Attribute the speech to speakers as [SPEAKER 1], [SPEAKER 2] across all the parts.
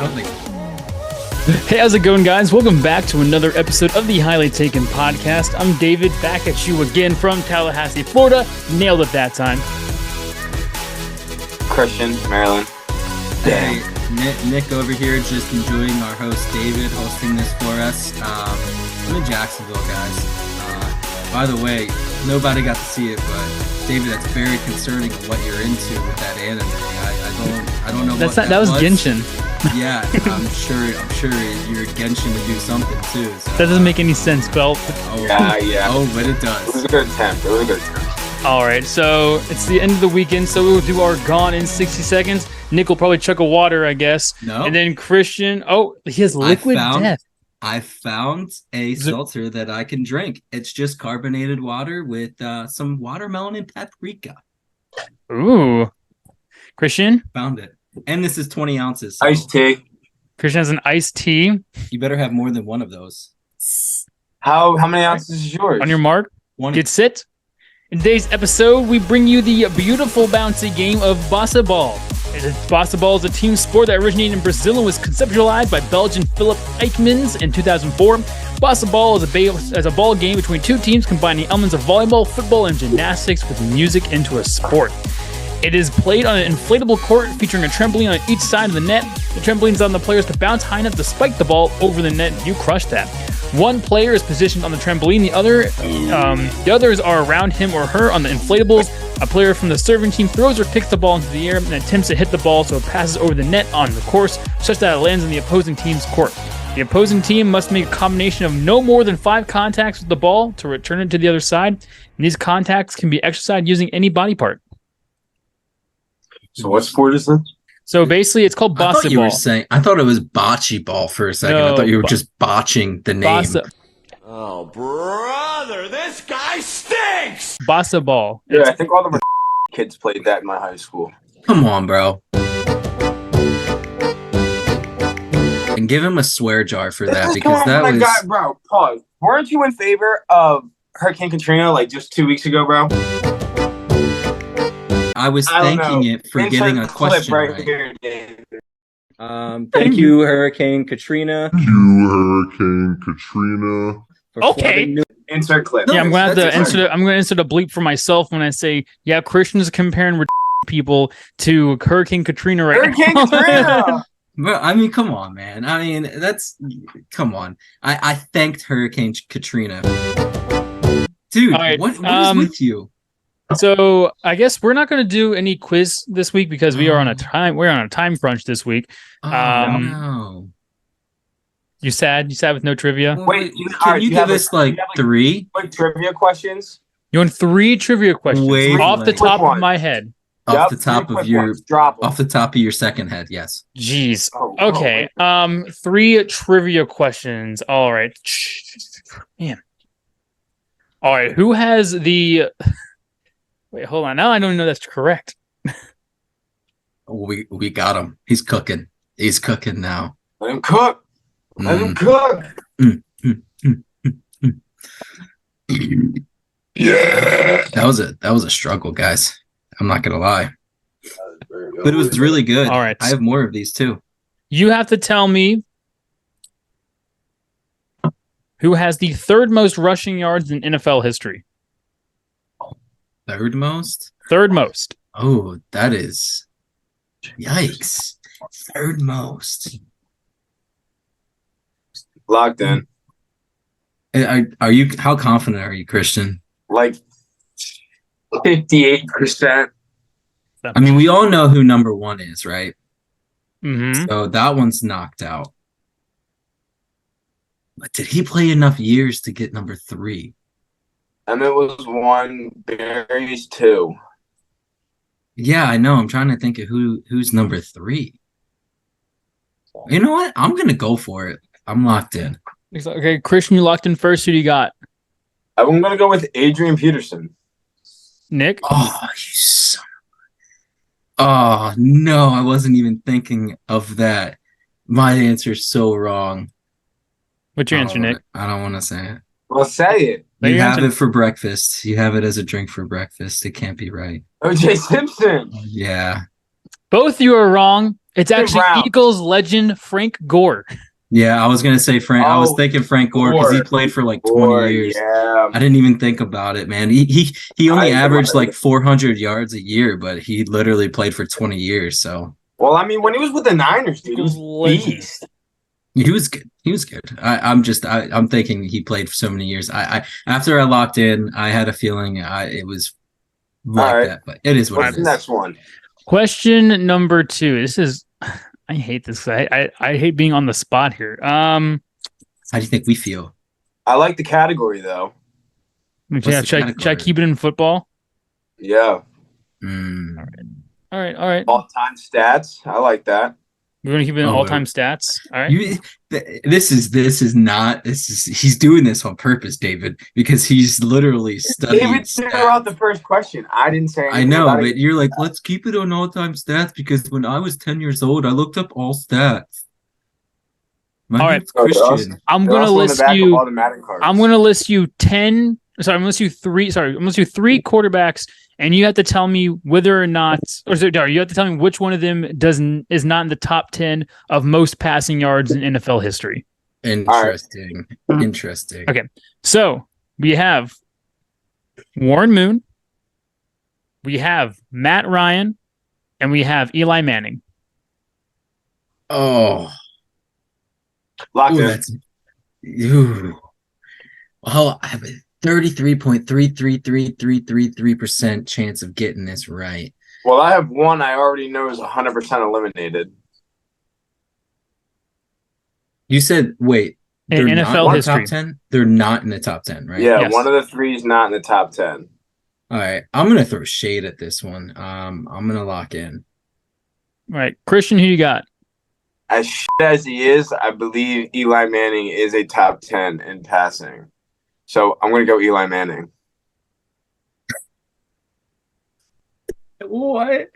[SPEAKER 1] something.
[SPEAKER 2] Hey, how's it going, guys? Welcome back to another episode of the Highly Taken Podcast. I'm David, back at you again from Tallahassee, Florida. Nailed it that time.
[SPEAKER 3] Christian, Maryland.
[SPEAKER 1] Hey, Nick over here, just enjoying our host David hosting this for us. I'm in Jacksonville, guys. By the way, nobody got to see it, but David, that's very concerning what you're into with that anime. I don't know what that was.
[SPEAKER 2] Genshin.
[SPEAKER 1] Yeah, I'm sure you're Genshin to do something too. So,
[SPEAKER 2] that doesn't make any sense, Belt.
[SPEAKER 3] Yeah.
[SPEAKER 1] Oh, but it does.
[SPEAKER 3] It was a good attempt.
[SPEAKER 2] All right, so it's the end of the weekend, so we'll do our Gone in 60 Seconds. Nick will probably chug a water, I guess.
[SPEAKER 1] No.
[SPEAKER 2] And then Christian, he has liquid death.
[SPEAKER 1] I found a seltzer that I can drink. It's just carbonated water with some watermelon and paprika.
[SPEAKER 2] Ooh. Christian?
[SPEAKER 1] Found it. And this is 20 ounces. So
[SPEAKER 3] Iced tea.
[SPEAKER 2] Christian has an iced tea.
[SPEAKER 1] You better have more than one of those.
[SPEAKER 3] How many ounces is yours?
[SPEAKER 2] On your mark, get set. In today's episode, we bring you the beautiful, bouncy game of Bossa Ball. Bossa Ball is a team sport that originated in Brazil and was conceptualized by Belgian Philip Eijkmans in 2004. Bossa Ball is a ball game between two teams combining elements of volleyball, football, and gymnastics with music into a sport. It is played on an inflatable court featuring a trampoline on each side of the net. The trampoline is on the players to bounce high enough to spike the ball over the net. You crush that. One player is positioned on the trampoline. The others are around him or her on the inflatables. A player from the serving team throws or kicks the ball into the air and attempts to hit the ball so it passes over the net on the course, such that it lands in the opposing team's court. The opposing team must make a combination of no more than 5 contacts with the ball to return it to the other side. And these contacts can be exercised using any body part.
[SPEAKER 3] So what sport is this?
[SPEAKER 2] So basically, it's called Bossa Ball.
[SPEAKER 1] I thought it was bocce ball for a second.
[SPEAKER 2] No,
[SPEAKER 1] I thought you were just botching the name.
[SPEAKER 4] Oh, brother, this guy stinks!
[SPEAKER 2] Bossa Ball.
[SPEAKER 3] Yeah, I think all the kids played that in my high school.
[SPEAKER 1] Come on, bro. And give him a swear jar for that because that was...
[SPEAKER 3] Bro, pause. Weren't you in favor of Hurricane Katrina like just 2 weeks ago, bro?
[SPEAKER 1] I was thanking it for getting a question right.
[SPEAKER 3] Here,
[SPEAKER 1] thank you, Hurricane Katrina.
[SPEAKER 2] Okay.
[SPEAKER 3] Insert clip.
[SPEAKER 2] Yeah, I'm gonna insert a bleep for myself when I say, yeah, Christian's comparing people to Hurricane Katrina right
[SPEAKER 3] Hurricane
[SPEAKER 2] now.
[SPEAKER 3] Katrina!
[SPEAKER 1] Bro, I mean, come on, man. I mean, come on. I thanked Hurricane Katrina. Dude,
[SPEAKER 2] right,
[SPEAKER 1] what is with you?
[SPEAKER 2] So I guess we're not going to do any quiz this week because we're on a time crunch this week.
[SPEAKER 1] No.
[SPEAKER 2] You sad with no trivia?
[SPEAKER 3] Wait,
[SPEAKER 1] can you give us like 3
[SPEAKER 3] quick trivia questions?
[SPEAKER 2] You want 3 trivia questions off the top of my head?
[SPEAKER 1] Off the top of your second head, yes.
[SPEAKER 2] Jeez. Okay. 3 trivia questions. All right. Man. All right. Who has the? Wait, hold on. Now I don't know that's correct.
[SPEAKER 1] We got him. He's cooking. He's cooking now.
[SPEAKER 3] Let him cook.
[SPEAKER 1] Yeah. That was a struggle, guys. I'm not gonna lie. But it was really good.
[SPEAKER 2] All right.
[SPEAKER 1] I have more of these too.
[SPEAKER 2] You have to tell me who has the 3rd most rushing yards in NFL history.
[SPEAKER 1] Third most?
[SPEAKER 2] Oh,
[SPEAKER 1] that is... Yikes. 3rd most.
[SPEAKER 3] Locked in.
[SPEAKER 1] Are you... How confident are you, Christian?
[SPEAKER 3] Like 58%.
[SPEAKER 1] I mean, we all know who number 1 is, right?
[SPEAKER 2] Mm-hmm.
[SPEAKER 1] So that one's knocked out. But did he play enough years to get number 3?
[SPEAKER 3] Emmett was 1, Barry's 2.
[SPEAKER 1] Yeah, I know. I'm trying to think of who's number 3. You know what? I'm going to go for it. I'm locked in.
[SPEAKER 2] Okay, Christian, you locked in first. Who do you got?
[SPEAKER 3] I'm going to go with Adrian Peterson.
[SPEAKER 2] Nick?
[SPEAKER 1] Oh, you son of a... Oh, no. I wasn't even thinking of that. My answer's so wrong.
[SPEAKER 2] What's your answer, Nick?
[SPEAKER 1] I don't want to say it.
[SPEAKER 3] Well, say it.
[SPEAKER 1] You have it for breakfast. You have it as a drink for breakfast. It can't be right.
[SPEAKER 3] O.J. Simpson.
[SPEAKER 1] Yeah.
[SPEAKER 2] Both of you are wrong. It's actually
[SPEAKER 3] Browns.
[SPEAKER 2] Eagles legend Frank Gore.
[SPEAKER 1] Yeah, I was gonna say Frank. I was
[SPEAKER 3] Oh,
[SPEAKER 1] thinking Frank Gore because he
[SPEAKER 3] Gore.
[SPEAKER 1] played for like 20
[SPEAKER 3] Or
[SPEAKER 1] years.
[SPEAKER 3] yeah,
[SPEAKER 1] I didn't even think about it, man. He only
[SPEAKER 3] I
[SPEAKER 1] averaged
[SPEAKER 3] admire
[SPEAKER 1] like
[SPEAKER 3] it.
[SPEAKER 1] 400 yards a year, but he literally played for 20 years. So
[SPEAKER 3] Well, I mean, when he was with the Niners, dude, he was
[SPEAKER 2] Legend.
[SPEAKER 3] beast.
[SPEAKER 1] he was good. He was good. I'm thinking he played for so many years. I after I locked in, I had a feeling it was
[SPEAKER 3] All
[SPEAKER 1] like
[SPEAKER 3] right,
[SPEAKER 1] that, but it is what
[SPEAKER 3] what's
[SPEAKER 1] it
[SPEAKER 3] the
[SPEAKER 1] is.
[SPEAKER 3] next one?
[SPEAKER 2] Question number 2. This is I hate this. I hate being on the spot here.
[SPEAKER 1] How do you think we feel?
[SPEAKER 3] I like the category though.
[SPEAKER 1] What's
[SPEAKER 2] Yeah,
[SPEAKER 1] the
[SPEAKER 2] should I
[SPEAKER 1] category?
[SPEAKER 2] keep it in football?
[SPEAKER 3] Yeah,
[SPEAKER 1] Mm.
[SPEAKER 2] All right.
[SPEAKER 3] all-time stats. I like that.
[SPEAKER 2] We're gonna keep it in
[SPEAKER 1] Oh,
[SPEAKER 2] all-time stats. All right.
[SPEAKER 1] This is not this is he's doing this on purpose, David, because he's literally studied
[SPEAKER 3] David threw
[SPEAKER 1] stats.
[SPEAKER 3] out the first question. I didn't say anything
[SPEAKER 1] I know,
[SPEAKER 3] about
[SPEAKER 1] but
[SPEAKER 3] it.
[SPEAKER 1] you're like, let's keep it on all-time stats because when I was 10 years old, I looked up all stats. My
[SPEAKER 2] All right.
[SPEAKER 1] name's Christian.
[SPEAKER 2] I'm
[SPEAKER 3] They're
[SPEAKER 2] gonna
[SPEAKER 3] also in the
[SPEAKER 2] list
[SPEAKER 3] back of
[SPEAKER 2] you.
[SPEAKER 3] all the Madden cards.
[SPEAKER 2] I'm gonna list you 10. Sorry, I'm gonna list you three. Sorry, I'm gonna list you 3 quarterbacks, and you have to tell me whether or not, or sorry, you have to tell me which one of them is not in the top 10 of most passing yards in NFL history.
[SPEAKER 1] Interesting. Interesting.
[SPEAKER 2] Okay, so we have Warren Moon, we have Matt Ryan, and we have Eli Manning.
[SPEAKER 1] Oh,
[SPEAKER 3] Locked
[SPEAKER 1] ooh,
[SPEAKER 3] in.
[SPEAKER 1] that's ooh. Well, I have a 33.3333333% chance of getting this right.
[SPEAKER 3] Well, I have one I already know is 100% eliminated.
[SPEAKER 1] You said, wait,
[SPEAKER 2] In
[SPEAKER 1] they're not
[SPEAKER 2] NFL
[SPEAKER 1] in the
[SPEAKER 2] history.
[SPEAKER 1] top 10? They're not in the top 10, right?
[SPEAKER 3] Yeah,
[SPEAKER 2] Yes.
[SPEAKER 3] one of the three is not in the top 10.
[SPEAKER 1] All right. I'm gonna throw shade at this one. I'm gonna lock in.
[SPEAKER 2] All right, Christian, who you got?
[SPEAKER 3] As shit as he is, I believe Eli Manning is a top 10 in passing. So I'm going to go Eli Manning.
[SPEAKER 1] What?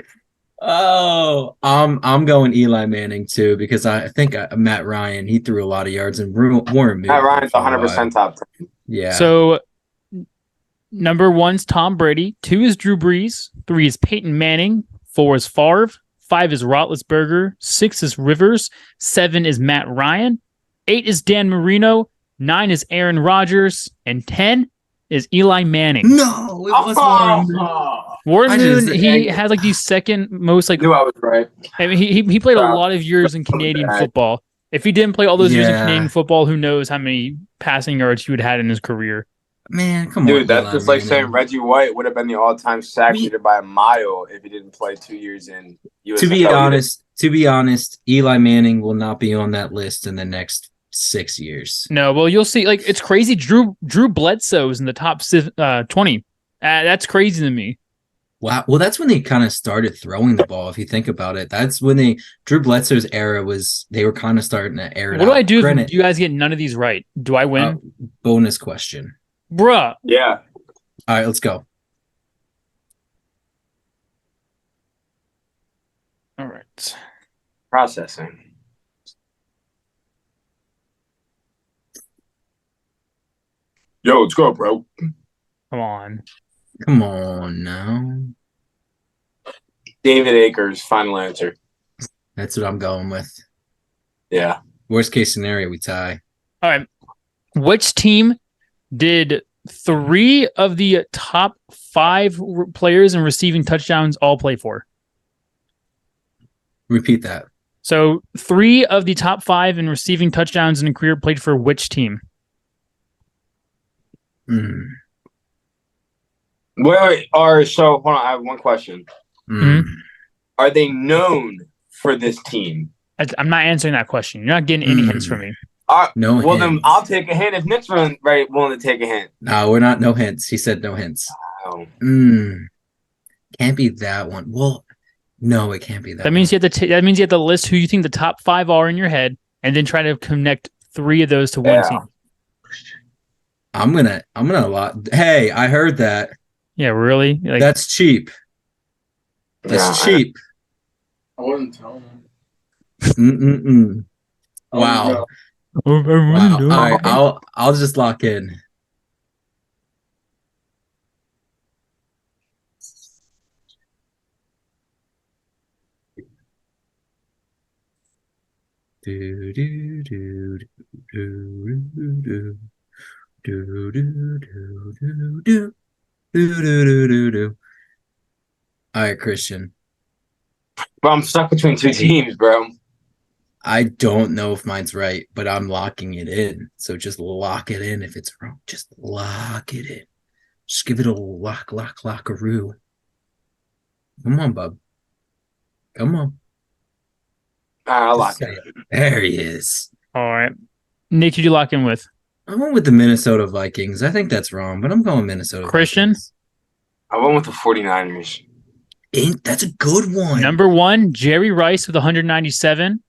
[SPEAKER 1] Oh, I'm going Eli Manning too because I think Matt Ryan he threw a lot of yards and Warren Moon
[SPEAKER 3] Matt Ryan's
[SPEAKER 1] for a
[SPEAKER 3] 100%
[SPEAKER 1] while.
[SPEAKER 3] top 10.
[SPEAKER 1] Yeah.
[SPEAKER 2] So number 1's Tom Brady, 2 is Drew Brees, 3 is Peyton Manning, 4 is Favre, 5 is Roethlisberger, 6 is Rivers, 7 is Matt Ryan, 8 is Dan Marino, 9 is Aaron Rodgers, and 10 is Eli Manning.
[SPEAKER 1] No, it was Warren Moon.
[SPEAKER 2] Warren Moon, he has like the second most like.
[SPEAKER 3] Knew I was right.
[SPEAKER 2] I mean, he played a lot of years in Canadian football. If he didn't play all those years in Canadian football, who knows how many passing yards he would have had in his career.
[SPEAKER 1] Man, come on,
[SPEAKER 3] Dude, that's
[SPEAKER 1] Eli
[SPEAKER 3] just like
[SPEAKER 1] Manning.
[SPEAKER 3] saying Reggie White would have been the all-time sack leader by a mile if he didn't play 2 years in USFL.
[SPEAKER 1] To be honest, Eli Manning will not be on that list in the next 6 years.
[SPEAKER 2] No, well, you'll see. Like, it's crazy. Drew Bledsoe is in the top 20. That's crazy to me.
[SPEAKER 1] Wow. Well, that's when they kind of started throwing the ball. If you think about it, that's when Drew Bledsoe's era was. They were kind of starting to air it out.
[SPEAKER 2] What do I do if you guys get none of these right? Do I win?
[SPEAKER 1] Bonus question.
[SPEAKER 2] Bruh.
[SPEAKER 3] Yeah.
[SPEAKER 1] All right, let's go.
[SPEAKER 2] All right.
[SPEAKER 3] Processing. Yo, let's go, bro.
[SPEAKER 2] Come on.
[SPEAKER 1] Come on now.
[SPEAKER 3] David Akers, final answer.
[SPEAKER 1] That's what I'm going with.
[SPEAKER 3] Yeah.
[SPEAKER 1] Worst case scenario, we tie.
[SPEAKER 2] All right. Which team did 3 of the top 5 players in receiving touchdowns all play for?
[SPEAKER 1] Repeat that.
[SPEAKER 2] So 3 of the top 5 in receiving touchdowns in a career played for which team?
[SPEAKER 1] Mm.
[SPEAKER 3] Wait. So, hold on. I have one question.
[SPEAKER 1] Mm.
[SPEAKER 3] Are they known for this team?
[SPEAKER 2] I'm not answering that question. You're not getting any hints from me.
[SPEAKER 1] No
[SPEAKER 3] well,
[SPEAKER 1] hints.
[SPEAKER 3] then I'll take a hint if Nick's willing to take a hint.
[SPEAKER 1] No, we're not. No hints. He said no hints.
[SPEAKER 3] Oh.
[SPEAKER 1] Can't be that one. Well, no, it can't be that.
[SPEAKER 2] That means you have to. That means you have to list who you think the top 5 are in your head, and then try to connect 3 of those to one team.
[SPEAKER 1] I'm gonna lot. Hey, I heard that.
[SPEAKER 2] Yeah, really? Like,
[SPEAKER 1] that's cheap. That's cheap.
[SPEAKER 3] I wouldn't tell him.
[SPEAKER 1] Wow. Wow. All right, I'll just lock in. Do do do do do do do do do do do. All right, Christian.
[SPEAKER 3] Bro, I'm stuck between two teams, bro.
[SPEAKER 1] I don't know if mine's right, but I'm locking it in. So just lock it in if it's wrong. Just lock it in. Just give it a lockaroo. Come on, bub. Come on.
[SPEAKER 3] I
[SPEAKER 1] Just
[SPEAKER 3] lock
[SPEAKER 1] say
[SPEAKER 3] it.
[SPEAKER 1] it. There he is.
[SPEAKER 2] All right. Nick, who'd you lock in with?
[SPEAKER 1] I'm going with the Minnesota Vikings. I think that's wrong, but I'm going Minnesota
[SPEAKER 2] Christian?
[SPEAKER 1] Vikings.
[SPEAKER 3] I went with the 49ers.
[SPEAKER 1] That's a good one.
[SPEAKER 2] Number 1, Jerry Rice with 197.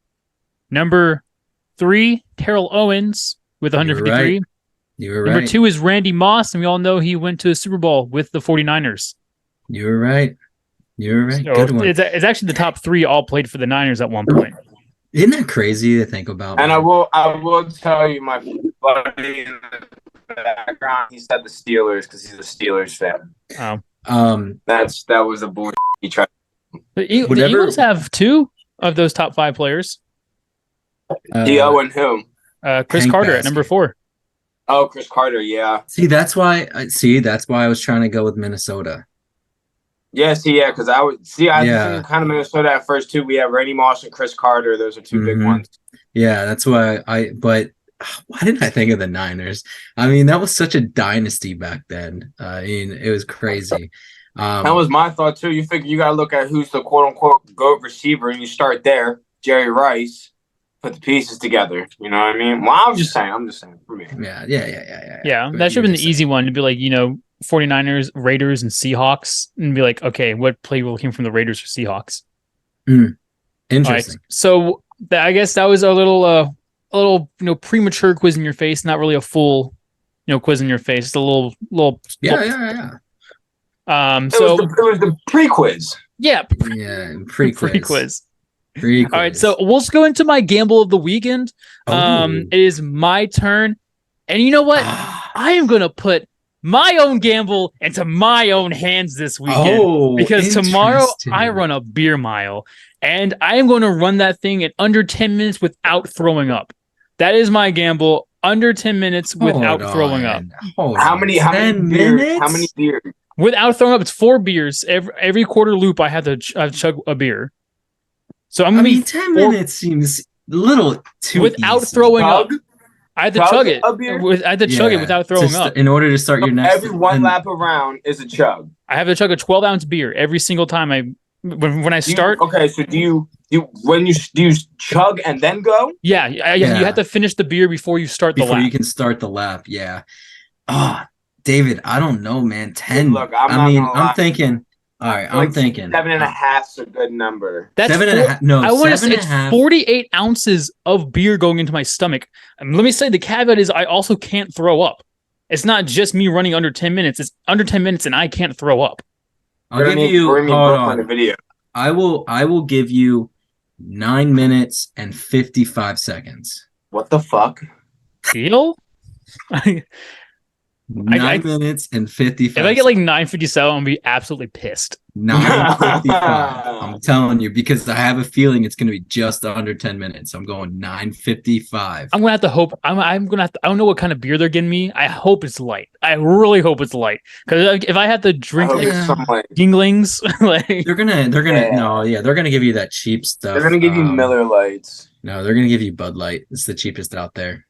[SPEAKER 2] Number 3, Terrell Owens with 153.
[SPEAKER 1] You were
[SPEAKER 2] Number
[SPEAKER 1] right.
[SPEAKER 2] 2 is Randy Moss, and we all know he went to the Super Bowl with the 49ers.
[SPEAKER 1] You were right. You were right.
[SPEAKER 2] So
[SPEAKER 1] Good one.
[SPEAKER 2] it's actually the top 3 all played for the Niners at one point.
[SPEAKER 1] Isn't that crazy to think about?
[SPEAKER 3] And
[SPEAKER 1] man?
[SPEAKER 3] I will tell you, my buddy in the background, he said the Steelers because he's a Steelers fan. That was a bullshit he tried.
[SPEAKER 2] The Eagles have 2 of those top 5 players.
[SPEAKER 3] D.O. and who?
[SPEAKER 2] Chris
[SPEAKER 1] Hank
[SPEAKER 2] Carter
[SPEAKER 1] Baskett.
[SPEAKER 2] at number 4.
[SPEAKER 3] Oh, Chris Carter, yeah.
[SPEAKER 1] That's why I was trying to go with Minnesota.
[SPEAKER 3] Yeah, because I was
[SPEAKER 1] Yeah.
[SPEAKER 3] thinking kind of Minnesota at first too. We have Randy Moss and Chris Carter. Those are 2 big ones.
[SPEAKER 1] Yeah, that's why but why didn't I think of the Niners? I mean, that was such a dynasty back then. I mean, it was crazy.
[SPEAKER 3] That was my thought too. You figure you gotta look at who's the quote unquote GOAT receiver, and you start there. Jerry Rice, put the pieces together. You know what I mean? Well, I'm just saying for me.
[SPEAKER 1] Yeah.
[SPEAKER 2] Yeah, that should have been the easy one to be like, 49ers, Raiders, and Seahawks, and be like, okay, what play came from the Raiders or Seahawks?
[SPEAKER 1] Interesting.
[SPEAKER 2] Right, so I guess that was a little premature quiz in your face, not really a full, quiz in your face. It's a little.
[SPEAKER 1] Yeah.
[SPEAKER 2] So
[SPEAKER 3] it was the pre-quiz.
[SPEAKER 2] Yeah,
[SPEAKER 1] pre-quiz.
[SPEAKER 2] All right, so we'll just go into my gamble of the weekend. It is my turn, and you know what? I am gonna put my own gamble into my own hands this weekend because tomorrow I run a beer mile, and I am going to run that thing in under 10 minutes without throwing up. That is my gamble. Under 10 minutes without throwing up.
[SPEAKER 3] How many beers? How many beers?
[SPEAKER 2] Without throwing up, it's 4 beers. Every quarter loop, I have to chug a beer. So I'm gonna be
[SPEAKER 1] 10 minutes seems a little too
[SPEAKER 2] without
[SPEAKER 1] easy.
[SPEAKER 2] throwing up. I had to chug it. I had to chug it
[SPEAKER 1] Yeah,
[SPEAKER 2] without throwing up.
[SPEAKER 1] In order to start your next.
[SPEAKER 3] Every one lap around is a chug.
[SPEAKER 2] I have to chug a 12-ounce beer every single time when I start.
[SPEAKER 3] So do you chug and then go?
[SPEAKER 2] Yeah, you have to finish the beer before you start the lap.
[SPEAKER 1] Before you can start the lap, yeah. David, I don't know, man. 10.
[SPEAKER 3] Look,
[SPEAKER 1] I'm thinking. All right, I'm thinking
[SPEAKER 3] 7.5 is a good number.
[SPEAKER 2] That's
[SPEAKER 1] 7.5. No,
[SPEAKER 2] I want to say it's
[SPEAKER 1] 7.5.
[SPEAKER 2] 48 ounces of beer going into my stomach. And let me say the caveat is I also can't throw up. It's not just me running under 10 minutes. It's under 10 minutes and I can't throw up.
[SPEAKER 1] I'll give you. Hold on.
[SPEAKER 3] Video.
[SPEAKER 1] I will give you 9 minutes and 55 seconds.
[SPEAKER 3] What the fuck?
[SPEAKER 2] Deal?
[SPEAKER 1] 9 minutes and 55.
[SPEAKER 2] If I get like 9:57, I'm gonna be absolutely pissed.
[SPEAKER 1] 9:55. I'm telling you, because I have a feeling it's gonna be just under 10 minutes. I'm going 9:55.
[SPEAKER 2] I'm gonna have to hope. I'm gonna have to. I don't know what kind of beer they're giving me. I hope it's light. I really hope it's light. Because if I have to drink Yinglings,
[SPEAKER 1] they're gonna give you that cheap stuff.
[SPEAKER 3] They're gonna give you Miller Lights.
[SPEAKER 1] No, they're gonna give you Bud Light. It's the cheapest out there.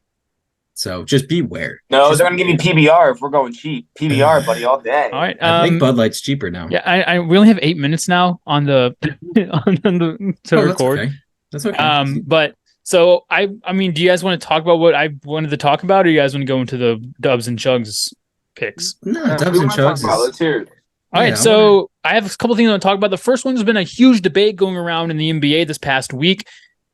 [SPEAKER 1] So just beware.
[SPEAKER 3] No, they're gonna give you PBR if we're going cheap. PBR, buddy, all day.
[SPEAKER 2] All right.
[SPEAKER 1] I think Bud Light's cheaper now.
[SPEAKER 2] Yeah, we only have 8 minutes now on the record.
[SPEAKER 1] That's okay.
[SPEAKER 2] But so I mean, do you guys want to talk about what I wanted to talk about, or you guys want to go into the Dubs and Chugs picks?
[SPEAKER 1] No, Dubs and Chugs.
[SPEAKER 3] Let's hear it.
[SPEAKER 2] All right, so I have a couple things I want to talk about. The first one has been a huge debate going around in the NBA this past week.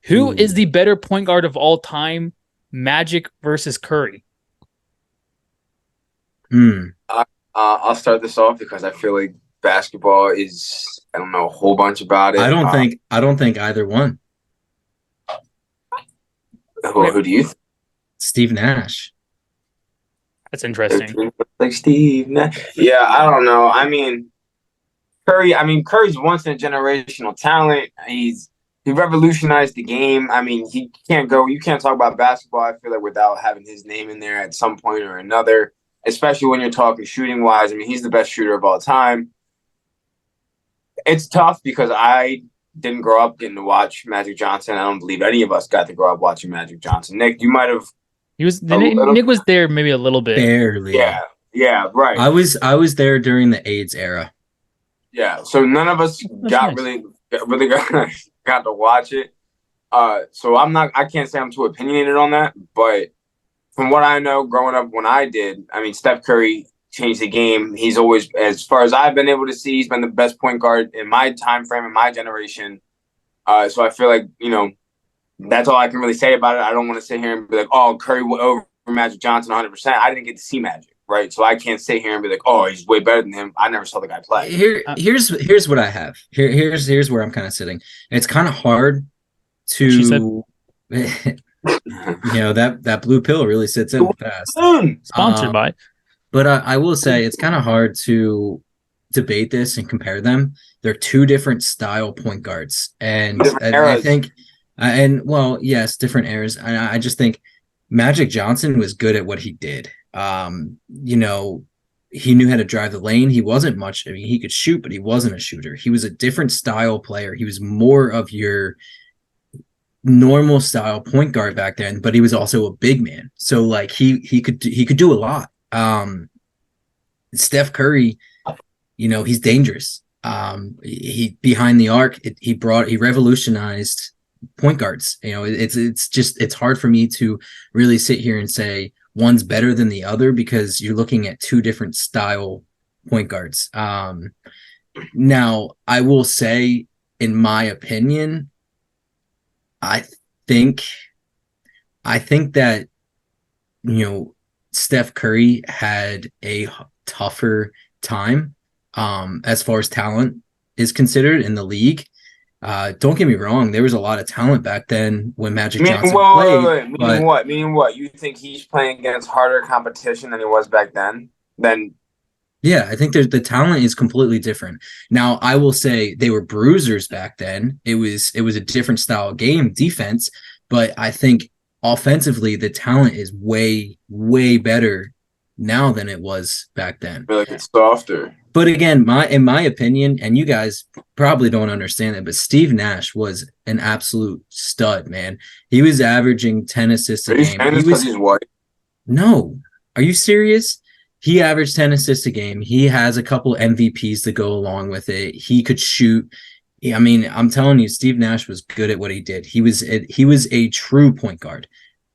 [SPEAKER 2] Who is the better point guard of all time? Magic versus Curry.
[SPEAKER 3] I'll start this off because I feel like basketball is, I don't know a whole bunch about it.
[SPEAKER 1] I don't think either one.
[SPEAKER 3] Who do you think?
[SPEAKER 1] Steve Nash.
[SPEAKER 2] That's interesting.
[SPEAKER 3] Like Steve Nash. Yeah, I don't know. I mean, Curry's once in a generational talent. He revolutionized the game. I mean, you can't talk about basketball, I feel like, without having his name in there at some point or another, especially when you're talking shooting wise. I mean, he's the best shooter of all time. It's tough because I didn't grow up getting to watch Magic Johnson. I don't believe any of us got to grow up watching Magic Johnson. Nick, you might have.
[SPEAKER 2] Nick was there maybe a little bit.
[SPEAKER 1] Barely.
[SPEAKER 3] Yeah, right.
[SPEAKER 1] I was there during the AIDS era.
[SPEAKER 3] Yeah, so none of us got
[SPEAKER 2] nice.
[SPEAKER 3] really got to watch it. So I can't say I'm too opinionated on that, but from what I know, growing up when I did, I mean, Steph Curry changed the game. He's always, as far as I've been able to see, he's been the best point guard in my time frame, in my generation. So I feel like, that's all I can really say about it. I don't want to sit here and be like, oh, Curry over Magic Johnson 100%. I didn't get to see Magic, right? So I can't sit here and be like, oh, he's way better than him. I never saw the guy play.
[SPEAKER 1] Here's what I have. Here's where I'm kind of sitting. It's kind of hard to, that blue pill really sits in fast.
[SPEAKER 2] Sponsored by.
[SPEAKER 1] But I will say it's kind of hard to debate this and compare them. They're two different style point guards, and I think, yes, different eras. And I just think Magic Johnson was good at what he did. He knew how to drive the lane. He wasn't much. I mean, he could shoot, but he wasn't a shooter. He was a different style player. He was more of your normal style point guard back then, but he was also a big man. So like he could do a lot. Steph Curry, he's dangerous. He behind the arc, he revolutionized point guards. It's hard for me to really sit here and say one's better than the other because you're looking at two different style point guards. Now I will say, in my opinion, I think that Steph Curry had a tougher time as far as talent is considered in the league. Don't get me wrong, there was a lot of talent back then when Magic Johnson played.
[SPEAKER 3] Meaning what? You think he's playing against harder competition than he was back then?
[SPEAKER 1] Yeah, I think the talent is completely different. Now, I will say they were bruisers back then. It was a different style of game, defense, but I think offensively the talent is way, way better now than it was back then.
[SPEAKER 3] I feel like it's softer.
[SPEAKER 1] But again, in my opinion, and you guys probably don't understand it, but Steve Nash was an absolute stud, man. He was averaging 10 assists a game.
[SPEAKER 3] He's white.
[SPEAKER 1] No. Are you serious? He averaged 10 assists a game. He has a couple MVPs to go along with it. He could shoot. I mean, I'm telling you, Steve Nash was good at what he did. He was a true point guard.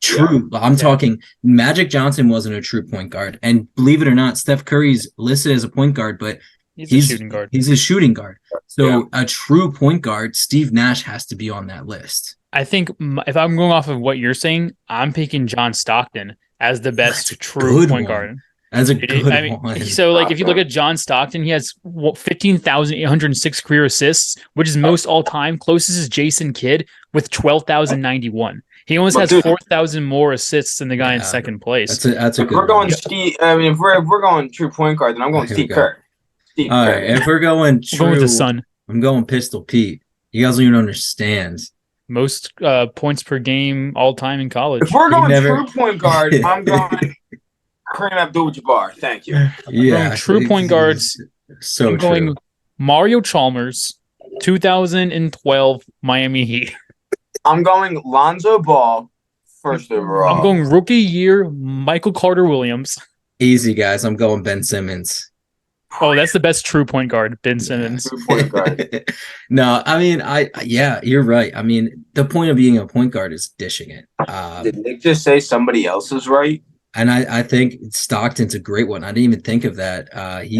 [SPEAKER 1] Talking Magic Johnson wasn't a true point guard. And believe it or not, Steph Curry's listed as a point guard, but he's a shooting guard. He's a shooting guard. So a true point guard, Steve Nash has to be on that list.
[SPEAKER 2] I think if I'm going off of what you're saying, I'm picking John Stockton as the best true point guard.
[SPEAKER 1] That's a good one.
[SPEAKER 2] So, like, if you look at John Stockton, he has 15,806 career assists, which is most all time. Closest is Jason Kidd with 12,091. He almost has 4,000 more assists than the guy in second place.
[SPEAKER 1] That's a good
[SPEAKER 3] one. If we're going true point guard, then I'm going Steve Kerr.
[SPEAKER 1] All right, if we're going true,
[SPEAKER 2] going with the Sun.
[SPEAKER 1] I'm going Pistol Pete. You guys don't even understand.
[SPEAKER 2] Most points per game all time in college.
[SPEAKER 3] If we're going true point guard, I'm going Kareem Abdul-Jabbar. Thank you.
[SPEAKER 2] Yeah, true point guards.
[SPEAKER 1] So
[SPEAKER 2] I'm going Mario Chalmers, 2012 Miami Heat.
[SPEAKER 3] I'm going Lonzo Ball, first overall.
[SPEAKER 2] I'm going rookie year Michael Carter-Williams.
[SPEAKER 1] Easy, guys. I'm going Ben Simmons.
[SPEAKER 2] Oh, that's the best true point guard, Ben Simmons.
[SPEAKER 3] True point guard.
[SPEAKER 1] No, I mean, you're right. I mean, the point of being a point guard is dishing it.
[SPEAKER 3] Did Nick just say somebody else is right?
[SPEAKER 1] And I think Stockton's a great one. I didn't even think of that. He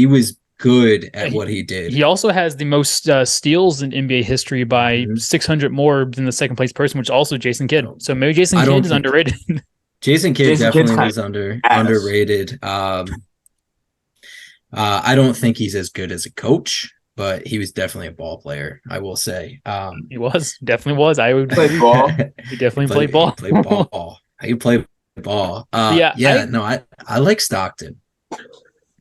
[SPEAKER 1] was good at what he did.
[SPEAKER 2] He also has the most steals in NBA history by 600 more than the second place person, which is also Jason Kidd. So maybe Jason Kidd is underrated.
[SPEAKER 1] Jason Kidd definitely was underrated. I don't think he's as good as a coach, but he was definitely a ball player, I will say.
[SPEAKER 2] He definitely was. I would
[SPEAKER 3] play ball.
[SPEAKER 2] He definitely played ball.
[SPEAKER 1] He played ball. He played ball. I like Stockton.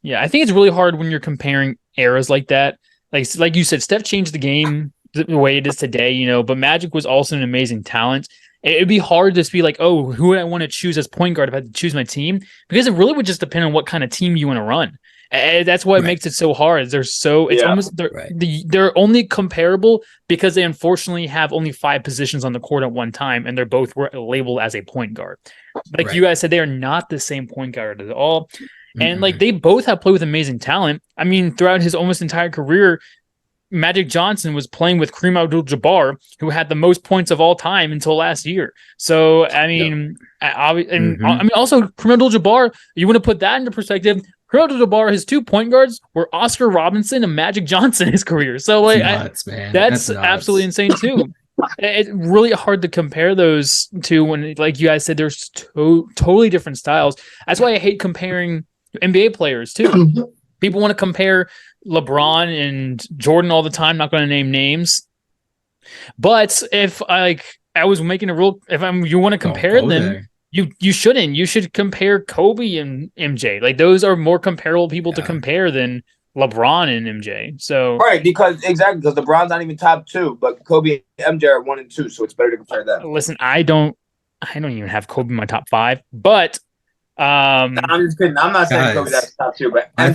[SPEAKER 2] Yeah, I think it's really hard when you're comparing eras like that. Like you said, Steph changed the game the way it is today, but Magic was also an amazing talent. It'd be hard to just be like, oh, who would I want to choose as point guard if I had to choose my team? Because it really would just depend on what kind of team you want to run. And that's what makes it so hard. They're only comparable because they unfortunately have only 5 positions on the court at one time, and they're both labeled as a point guard. Like you guys said, they are not the same point guard at all. And like they both have played with amazing talent. I mean, throughout his almost entire career, Magic Johnson was playing with Kareem Abdul-Jabbar, who had the most points of all time until last year. So, I mean, also Kareem Abdul-Jabbar, you want to put that into perspective, Kareem Abdul-Jabbar, his 2 point guards were Oscar Robinson and Magic Johnson in his career. So, like, that's absolutely insane, too. It's really hard to compare those two when, like you guys said, there's totally different styles. That's why I hate comparing NBA players, too. People want to compare LeBron and Jordan all the time. Not going to name names, but if I was making a rule, you want to compare them, you shouldn't. You should compare Kobe and MJ. Like those are more comparable people to compare than LeBron and MJ. So
[SPEAKER 3] because LeBron's not even top 2, but Kobe and MJ are 1 and 2, so it's better to compare that.
[SPEAKER 2] Listen, I don't even have Kobe in my top 5, but
[SPEAKER 3] I'm just kidding. I'm not saying Kobe that's top 2, but
[SPEAKER 1] I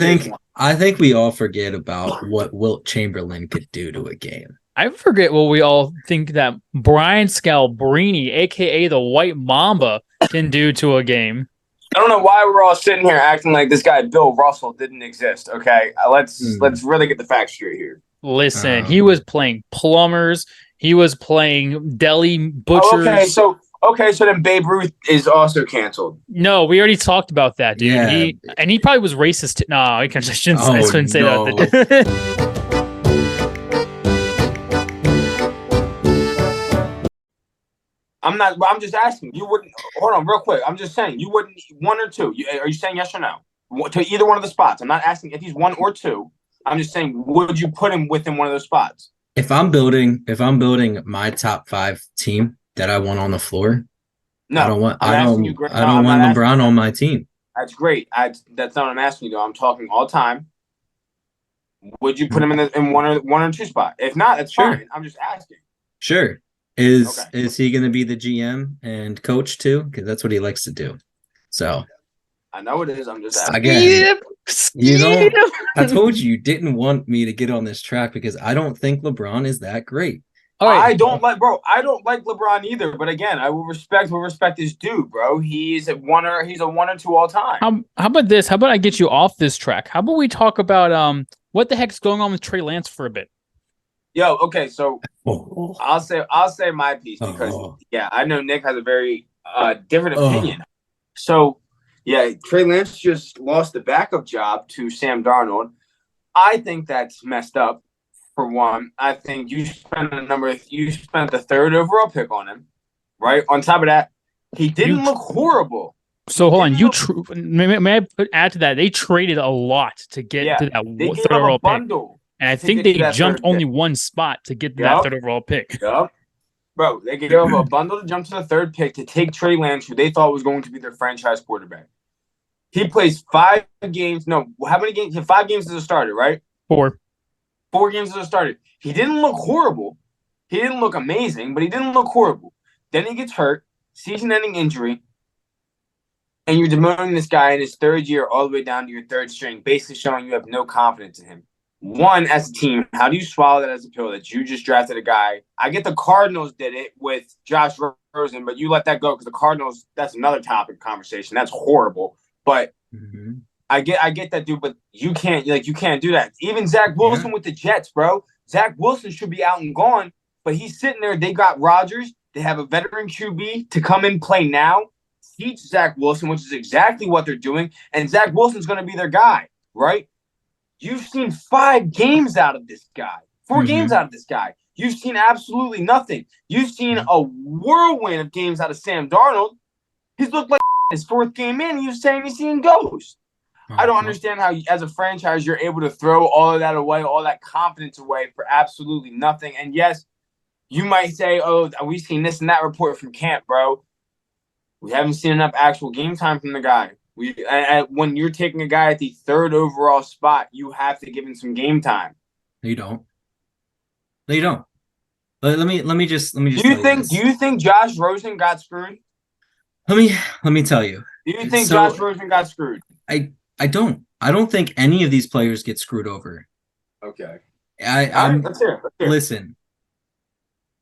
[SPEAKER 1] think we all forget about what Wilt Chamberlain could do to a game.
[SPEAKER 2] I forget what we all think that Brian Scalabrine, aka the White Mamba, can do to a game.
[SPEAKER 3] I don't know why we're all sitting here acting like this guy Bill Russell didn't exist. Okay, let's really get the facts straight here.
[SPEAKER 2] Listen, he was playing plumbers. He was playing deli butchers.
[SPEAKER 3] Okay, so then Babe Ruth is also canceled.
[SPEAKER 2] No, we already talked about that, dude. Yeah. He probably was racist. No, I shouldn't say that.
[SPEAKER 3] I'm just asking. You wouldn't. Hold on, real quick. I'm just saying you wouldn't 1 or 2. Are you saying yes or no to either one of the spots? I'm not asking if he's 1 or 2. I'm just saying, would you put him within one of those spots?
[SPEAKER 1] If I'm building my top 5 team that I want on the floor, no, I don't want LeBron on my team.
[SPEAKER 3] That's great. That's not what I'm asking you though. I'm talking all time. Would you put him in one or 2 spot? If not, that's fine. I'm just asking.
[SPEAKER 1] Sure. Is he going to be the GM and coach too? Because that's what he likes to do. So
[SPEAKER 3] I know it is. I'm just asking.
[SPEAKER 1] Again, I told you didn't want me to get on this track because I don't think LeBron is that great.
[SPEAKER 3] I don't like LeBron either. But again, I will respect his due, bro. He's a 1 or 2 all time.
[SPEAKER 2] How about this? How about I get you off this track? How about we talk about what the heck's going on with Trey Lance for a bit?
[SPEAKER 3] Yo, okay, so I'll say my piece because I know Nick has a very different opinion. So Trey Lance just lost the backup job to Sam Darnold. I think that's messed up. For one, I think you spent the 3rd overall pick on him, right? On top of that, he didn't look horrible.
[SPEAKER 2] So hold on, may I add to that? They traded a lot to get to that 3rd overall pick, and I think they jumped only 1 spot to get that 3rd overall pick.
[SPEAKER 3] Yep. Bro, they gave up a bundle to jump to the 3rd pick to take Trey Lance, who they thought was going to be their franchise quarterback. He plays 5 games. No, how many games? 5 games as a starter, right?
[SPEAKER 2] 4
[SPEAKER 3] games as a starter. He didn't look horrible. He didn't look amazing, but he didn't look horrible. Then he gets hurt, season-ending injury, and you're demoting this guy in his 3rd year all the way down to your 3rd string, basically showing you have no confidence in him. One, as a team, how do you swallow that as a pill that you just drafted a guy? I get the Cardinals did it with Josh Rosen, but you let that go because the Cardinals, that's another topic of conversation. That's horrible. But I get that, dude, but you can't do that. Even Zach Wilson with the Jets, bro. Zach Wilson should be out and gone, but he's sitting there. They got Rodgers. They have a veteran QB to come in, play now, teach Zach Wilson, which is exactly what they're doing, and Zach Wilson's going to be their guy, right? You've seen 5 games out of this guy, 4 games out of this guy. You've seen absolutely nothing. You've seen a whirlwind of games out of Sam Darnold. He's looked like his 4th game in, you're saying he's seeing ghosts. I don't understand how, as a franchise, you're able to throw all of that away, all that confidence away for absolutely nothing. And yes, you might say, oh, we've seen this and that report from camp, bro. We haven't seen enough actual game time from the guy. When you're taking a guy at the 3rd overall spot, you have to give him some game time.
[SPEAKER 1] No, you don't. Let me just
[SPEAKER 3] Do you
[SPEAKER 1] tell you
[SPEAKER 3] think?
[SPEAKER 1] this.
[SPEAKER 3] Do you think Josh Rosen got screwed?
[SPEAKER 1] Let me tell you.
[SPEAKER 3] Do you think
[SPEAKER 1] So
[SPEAKER 3] Josh Rosen got screwed?
[SPEAKER 1] I don't think any of these players get screwed over.
[SPEAKER 3] Okay. All right.
[SPEAKER 1] I'm
[SPEAKER 3] Let's hear it. Let's hear it.
[SPEAKER 1] listen.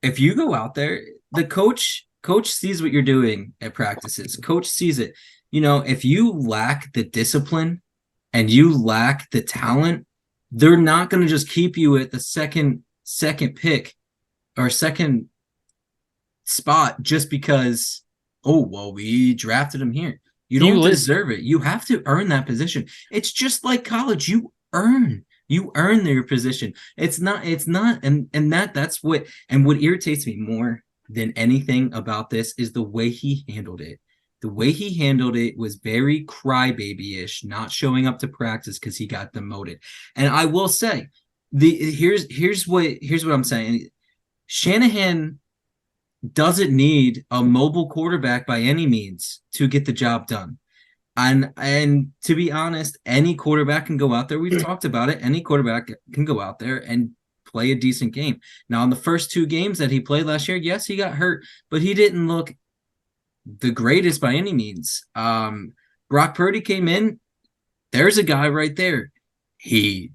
[SPEAKER 1] If you go out there, the coach sees what you're doing at practices. Coach sees it. You know, if you lack the discipline and you lack the talent, they're not going to just keep you at the second pick or second spot just because, oh, well, we drafted him here. You don't deserve it. You have to earn that position. It's just like college. You earn your position. It's not, and that's what irritates me more than anything about this is the way he handled it. The way he handled it was very crybaby-ish, not showing up to practice because he got demoted. And I will say, here's what I'm saying. Shanahan doesn't need a mobile quarterback by any means to get the job done. And to be honest, any quarterback can go out there. We've talked about it. Any quarterback can go out there and play a decent game. Now, in the first 2 games that he played last year, yes, he got hurt, but he didn't look the greatest by any means. Brock Purdy came in. There's a guy right there. He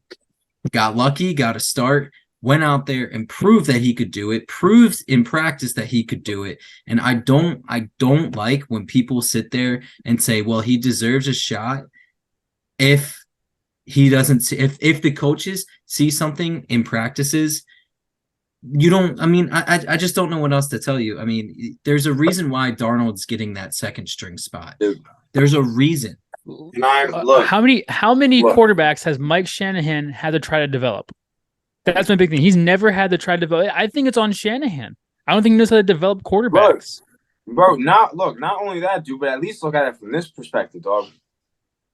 [SPEAKER 1] got lucky, got a start, went out there and proved that he could do it, proved in practice that he could do it. And I don't like when people sit there and say, well, he deserves a shot if he doesn't see, if the coaches see something in practices. You don't, I mean, I just don't know what else to tell you. I mean, there's a reason why Darnold's getting that second string spot. There's a reason.
[SPEAKER 2] How many quarterbacks has Mike Shanahan had to try to develop? That's my big thing. He's never had to try to develop. I think it's on Shanahan. I don't think he knows how to develop quarterbacks.
[SPEAKER 3] Bro, not only that, dude, but at least look at it from this perspective, dog.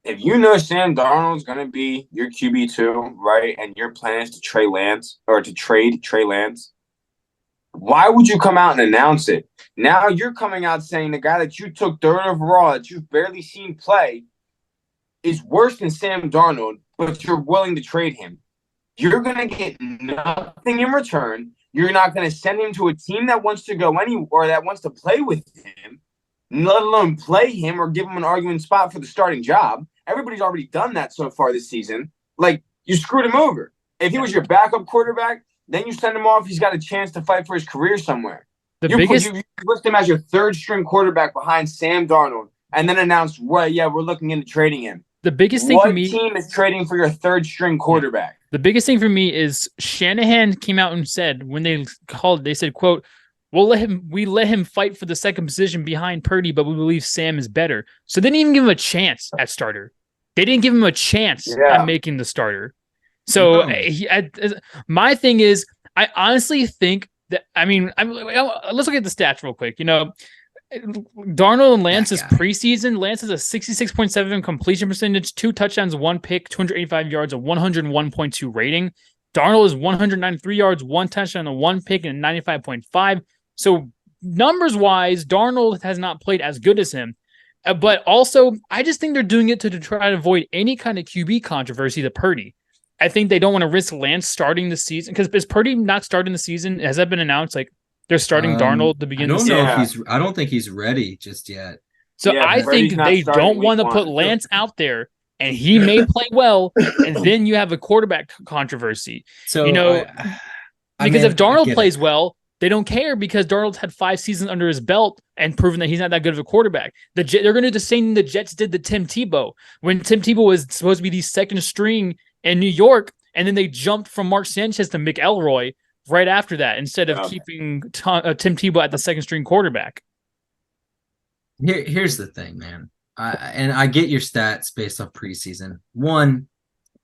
[SPEAKER 3] If you know Sam Darnold's going to be your QB2, right, and your plan is to trade Trey Lance, why would you come out and announce it? Now you're coming out saying the guy that you took 3rd overall that you've barely seen play is worse than Sam Darnold, but you're willing to trade him. You're going to get nothing in return. You're not going to send him to a team that wants to go or that wants to play with him, let alone play him or give him an arguing spot for the starting job. Everybody's already done that so far this season. Like, you screwed him over. If he was your backup quarterback, then you send him off. He's got a chance to fight for his career somewhere. You list him as your 3rd string quarterback behind Sam Darnold and then announce, well, yeah, we're looking into trading him.
[SPEAKER 2] The biggest thing for me,
[SPEAKER 3] what team is trading for your 3rd string quarterback?
[SPEAKER 2] The biggest thing for me is Shanahan came out and said when they said, quote, we let him fight for the second position behind Purdy, but we believe Sam is better. So they didn't even give him a chance at starter. They didn't give him a chance at making the starter. So my thing is, I honestly think that, let's look at the stats real quick. You know, Darnold and Lance's preseason, Lance has a 66.7 completion percentage, 2 touchdowns, 1 pick, 285 yards, a 101.2 rating. Darnold is 193 yards, 1 touchdown, a 1 pick, and a 95.5. So numbers-wise, Darnold has not played as good as him. But also, I just think they're doing it to try to avoid any kind of QB controversy to Purdy. I think they don't want to risk Lance starting the season. Because is Purdy not starting the season? Has that been announced? Like, they're starting Darnold to begin the season?
[SPEAKER 1] I don't think he's ready just yet.
[SPEAKER 2] So I think they don't want to put Lance out there, and he may play well, and then you have a quarterback controversy. So, because if Darnold plays well, they don't care because Darnold's had 5 seasons under his belt and proven that he's not that good of a quarterback. They're going to do the same thing the Jets did to Tim Tebow. When Tim Tebow was supposed to be the 2nd string in New York, and then they jumped from Mark Sanchez to McElroy right after that instead of keeping Tim Tebow at the 2nd string quarterback.
[SPEAKER 1] Here's the thing, man. I get your stats based off preseason. 1,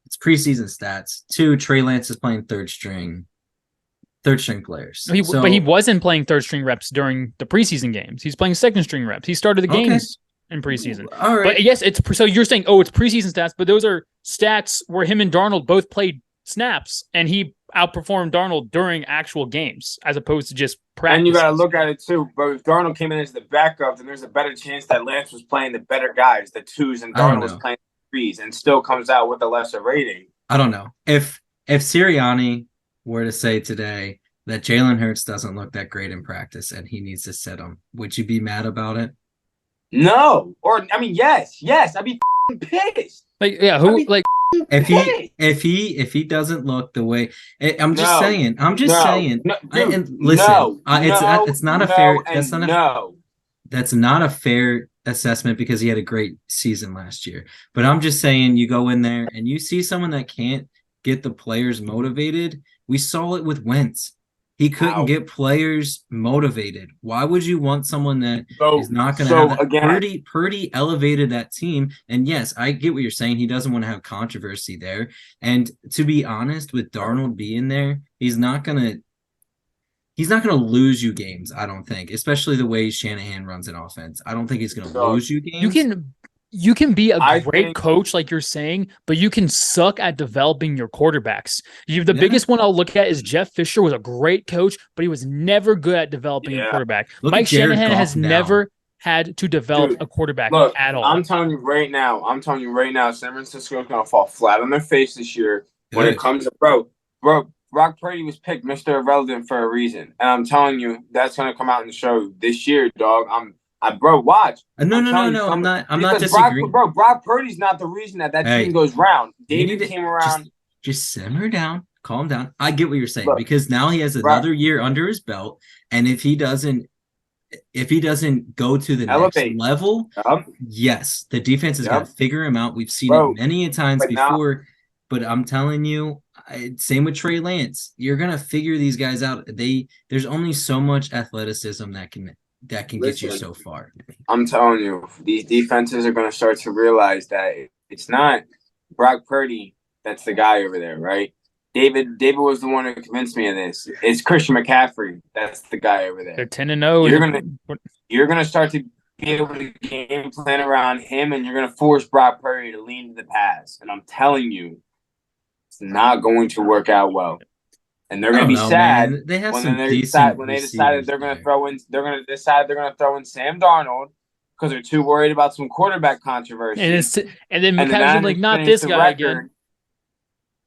[SPEAKER 1] it's preseason stats. 2, Trey Lance is playing 3rd string players.
[SPEAKER 2] But he wasn't playing 3rd string reps during the preseason games. He's playing 2nd string reps. He started the games in preseason. All right. But yes, so you're saying, it's preseason stats, but those are stats where him and Darnold both played snaps, and he outperformed Darnold during actual games as opposed to just practice.
[SPEAKER 3] And you got to look at it too. But if Darnold came in as the backup, then there's a better chance that Lance was playing the better guys, the 2s, and Darnold was playing the 3s, and still comes out with a lesser rating.
[SPEAKER 1] I don't know. If Sirianni were to say today, that Jalen Hurts doesn't look that great in practice and he needs to sit him. Would you be mad about it?
[SPEAKER 3] No. Or, I mean, yes. I'd be pissed.
[SPEAKER 2] Like, yeah, who, like,
[SPEAKER 1] if he doesn't look the way I'm just saying,
[SPEAKER 3] no, dude,
[SPEAKER 1] and listen, it's not a fair. That's not a fair assessment because he had a great season last year. But I'm just saying, you go in there and you see someone that can't get the players motivated. We saw it with Wentz. He couldn't get players motivated. Why would you want someone that is not going to have that? Again, Purdy elevated that team. And yes, I get what you're saying. He doesn't want to have controversy there. And to be honest, with Darnold being there, he's not going to lose you games, I don't think, especially the way Shanahan runs an offense. I don't think he's going to lose you games.
[SPEAKER 2] You can be a great coach, like you're saying, but you can suck at developing your quarterbacks. The biggest one I'll look at is Jeff Fisher was a great coach, but he was never good at developing a quarterback. Mike Shanahan has never had to develop a quarterback at all.
[SPEAKER 3] I'm telling you right now, San Francisco is going to fall flat on their face this year when it comes to bro. Brock Purdy was picked Mr. Irrelevant for a reason, and I'm telling you that's going to come out in the show this year, dog. Bro, watch.
[SPEAKER 1] No. I'm not disagreeing.
[SPEAKER 3] Brock Purdy's not the reason that team goes round. David came around.
[SPEAKER 1] Just simmer down, calm down. I get what you're saying because now he has another year under his belt, and if he doesn't go to the next level, yes, the defense is going to figure him out. We've seen it many times before, but I'm telling you, same with Trey Lance. You're going to figure these guys out. There's only so much athleticism that can get you so far.
[SPEAKER 3] I'm telling you, these defenses are going to start to realize that it's not Brock Purdy that's the guy over there, right? David was the one who convinced me of this. It's Christian McCaffrey that's the guy over there.
[SPEAKER 2] They're 10-0.
[SPEAKER 3] You're gonna start to be able to game plan around him, and you're gonna force Brock Purdy to lean to the pass. And I'm telling you, it's not going to work out well. And they're going to be sad
[SPEAKER 1] when
[SPEAKER 3] they decide they're going to throw in Sam Darnold because they're too worried about some quarterback controversy.
[SPEAKER 2] And then McCaffrey's like, not this guy again.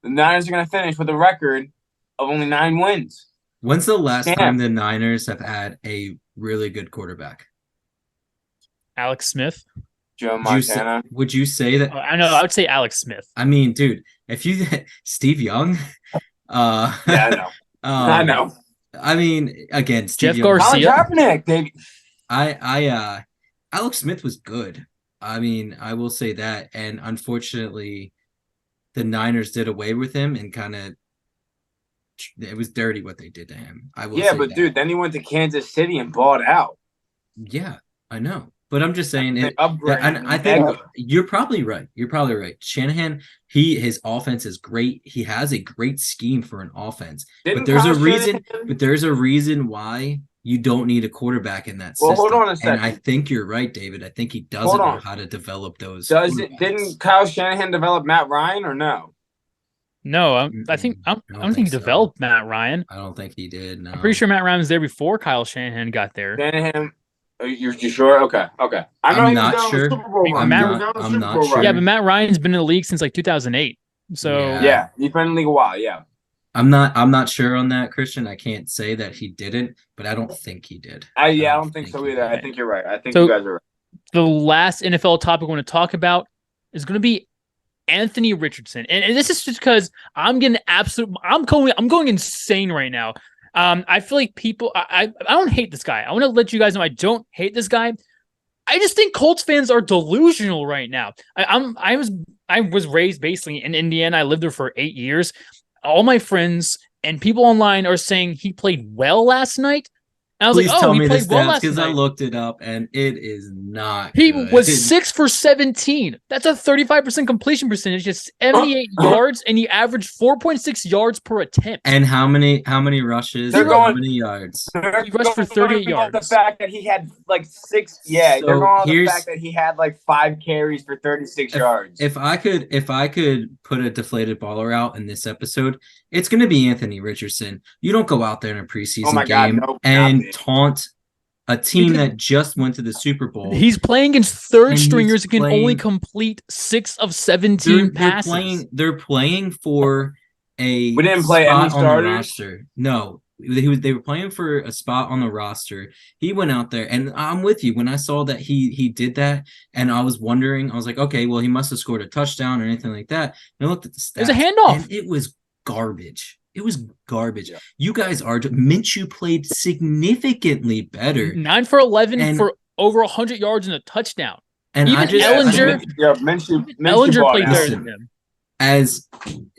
[SPEAKER 3] The Niners are going to finish with a record of only 9 wins.
[SPEAKER 1] When's the last time the Niners have had a really good quarterback?
[SPEAKER 2] Alex Smith.
[SPEAKER 3] Joe Montana.
[SPEAKER 1] Would you say that?
[SPEAKER 2] I know. I would say Alex Smith.
[SPEAKER 1] I mean, dude, if you Steve Young.
[SPEAKER 3] I know. I know.
[SPEAKER 1] I mean, again,
[SPEAKER 2] Jeff Garcia.
[SPEAKER 1] Alex Smith was good. I mean, I will say that. And unfortunately, the Niners did away with him and it was dirty what they did to him.
[SPEAKER 3] Dude, then he went to Kansas City and balled out.
[SPEAKER 1] Yeah, I know. But I'm just saying, I think you're probably right. Shanahan, his offense is great. He has a great scheme for an offense. But there's a reason why you don't need a quarterback in that system.
[SPEAKER 3] Hold on a second.
[SPEAKER 1] And I think you're right, David. I think he doesn't know how to develop those.
[SPEAKER 3] Didn't Kyle Shanahan develop Matt Ryan or no?
[SPEAKER 2] No, I don't think he developed Matt Ryan.
[SPEAKER 1] I don't think he did. No.
[SPEAKER 2] I'm pretty sure Matt Ryan was there before Kyle Shanahan got there.
[SPEAKER 3] You're sure? Okay.
[SPEAKER 1] I'm not sure. I'm not sure.
[SPEAKER 2] Yeah, but Matt Ryan's been in the league since like 2008. So
[SPEAKER 3] yeah, he's been in the league a while. Yeah.
[SPEAKER 1] I'm not sure on that, Christian. I can't say that he didn't, but I don't think he did.
[SPEAKER 3] I don't think so either. I think you're right. I think you guys are right.
[SPEAKER 2] The last NFL topic I want to talk about is going to be Anthony Richardson, and this is just because I'm going insane right now. I feel like people. I don't hate this guy. I want to let you guys know I don't hate this guy. I just think Colts fans are delusional right now. I was raised basically in Indiana. I lived there for 8 years. All my friends and people online are saying he played well last night. And I was
[SPEAKER 1] Please
[SPEAKER 2] like,
[SPEAKER 1] tell
[SPEAKER 2] he
[SPEAKER 1] me
[SPEAKER 2] played
[SPEAKER 1] this
[SPEAKER 2] well last night.
[SPEAKER 1] Because I looked it up and it is not.
[SPEAKER 2] He
[SPEAKER 1] good.
[SPEAKER 2] was 6 for 17. That's a 35% completion percentage, just 78 yards, and he averaged 4.6 yards per attempt.
[SPEAKER 1] And how many rushes? How many yards?
[SPEAKER 2] He rushed for 38 yards.
[SPEAKER 3] The fact that he had like 6. Yeah, they're going on the fact that he had like 5 carries for 36 yards.
[SPEAKER 1] If I could put a deflated baller out in this episode, it's going to be Anthony Richardson. You don't go out there in a preseason game and taunt a team that just went to the Super Bowl.
[SPEAKER 2] He's playing against third stringers who can only complete 6 of 17 passes.
[SPEAKER 1] They're playing for a
[SPEAKER 3] we didn't play any starters.
[SPEAKER 1] No, they were playing for a spot on the roster. He went out there, and I'm with you. When I saw that he did that, and I was wondering, I was like, okay, well, he must have scored a touchdown or anything like that. And I looked at the stats.
[SPEAKER 2] It was a handoff.
[SPEAKER 1] And it was garbage. It was garbage.
[SPEAKER 3] Yeah.
[SPEAKER 1] You guys are Minshew played significantly better.
[SPEAKER 2] 9 for 11 for over 100 yards and a touchdown.
[SPEAKER 1] And
[SPEAKER 2] Even Ellinger played better than him.
[SPEAKER 1] As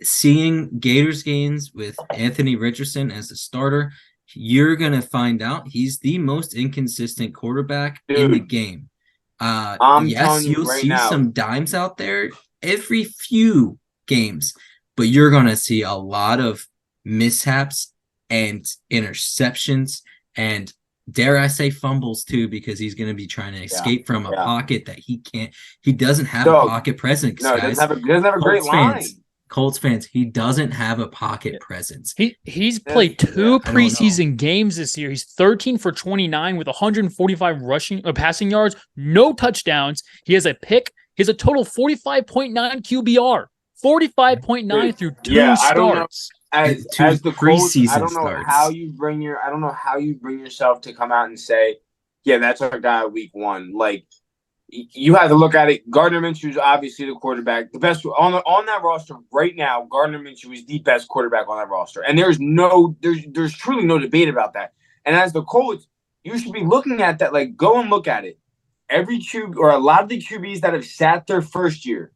[SPEAKER 1] seeing Gators games with Anthony Richardson as the starter, you're gonna find out he's the most inconsistent quarterback in the game. Yes, you'll see some dimes out there every few games, but you're gonna see a lot of mishaps and interceptions and, dare I say, fumbles too, because he's going to be trying to escape from a pocket that he doesn't have a pocket presence, guys.
[SPEAKER 3] He doesn't have a great line.
[SPEAKER 1] Colts fans, he doesn't have a pocket presence.
[SPEAKER 2] He's played 2 preseason games this year. He's 13 for 29 with 145 passing yards, no touchdowns. He has a pick. He has a total 45.9 QBR. 45.9 through 2 starts.
[SPEAKER 3] As the preseason I don't know how you bring yourself to come out and say, yeah, that's our guy week 1. Like, you have to look at it. Gardner Minshew is obviously the quarterback, the best on that roster right now. Gardner Minshew is the best quarterback on that roster, and there's truly no debate about that. And as the Colts, you should be looking at that. Like, go and look at it. Every QB or a lot of the QBs that have sat their first year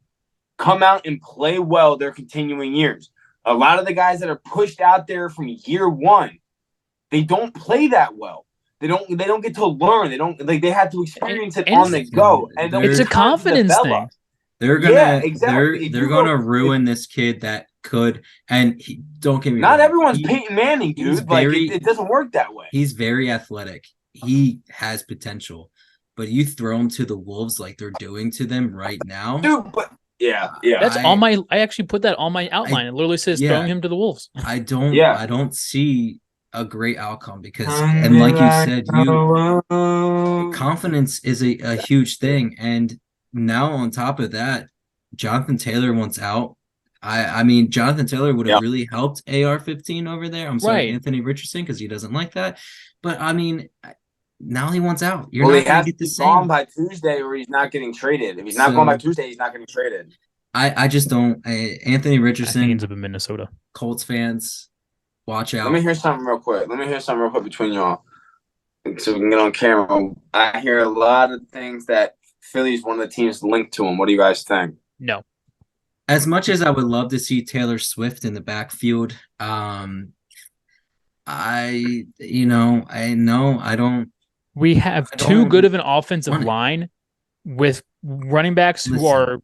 [SPEAKER 3] come out and play well their continuing years. A lot of the guys that are pushed out there from year 1, they don't play that well. They don't get to learn. They have to experience it on the go. And
[SPEAKER 2] it's a confidence thing.
[SPEAKER 1] They're gonna ruin this kid that could. And don't get me wrong.
[SPEAKER 3] Not everyone's Peyton Manning, dude. It doesn't work that way.
[SPEAKER 1] He's very athletic. He has potential, but you throw him to the Wolves like they're doing to them right now,
[SPEAKER 3] dude. But yeah.
[SPEAKER 2] That's I actually put that on my outline. It literally says throwing him to the Wolves.
[SPEAKER 1] I don't see a great outcome because, and like you said, confidence is a huge thing. And now on top of that, Jonathan Taylor wants out. I mean, Jonathan Taylor would have really helped AR-15 over there. I'm sorry, Anthony Richardson, because he doesn't like that. But I mean, now he wants out. You're not going to get the same.
[SPEAKER 3] Gone by Tuesday, or he's not getting traded. If he's not going by Tuesday, he's not getting traded.
[SPEAKER 1] I just don't. Anthony Richardson.
[SPEAKER 2] I think ends up in Minnesota.
[SPEAKER 1] Colts fans, watch out.
[SPEAKER 3] Let me hear something real quick. Between y'all, so we can get on camera. I hear a lot of things that Philly's one of the teams linked to him. What do you guys think?
[SPEAKER 2] No.
[SPEAKER 1] As much as I would love to see Taylor Swift in the backfield, I don't.
[SPEAKER 2] We have too good of an offensive line with running backs who are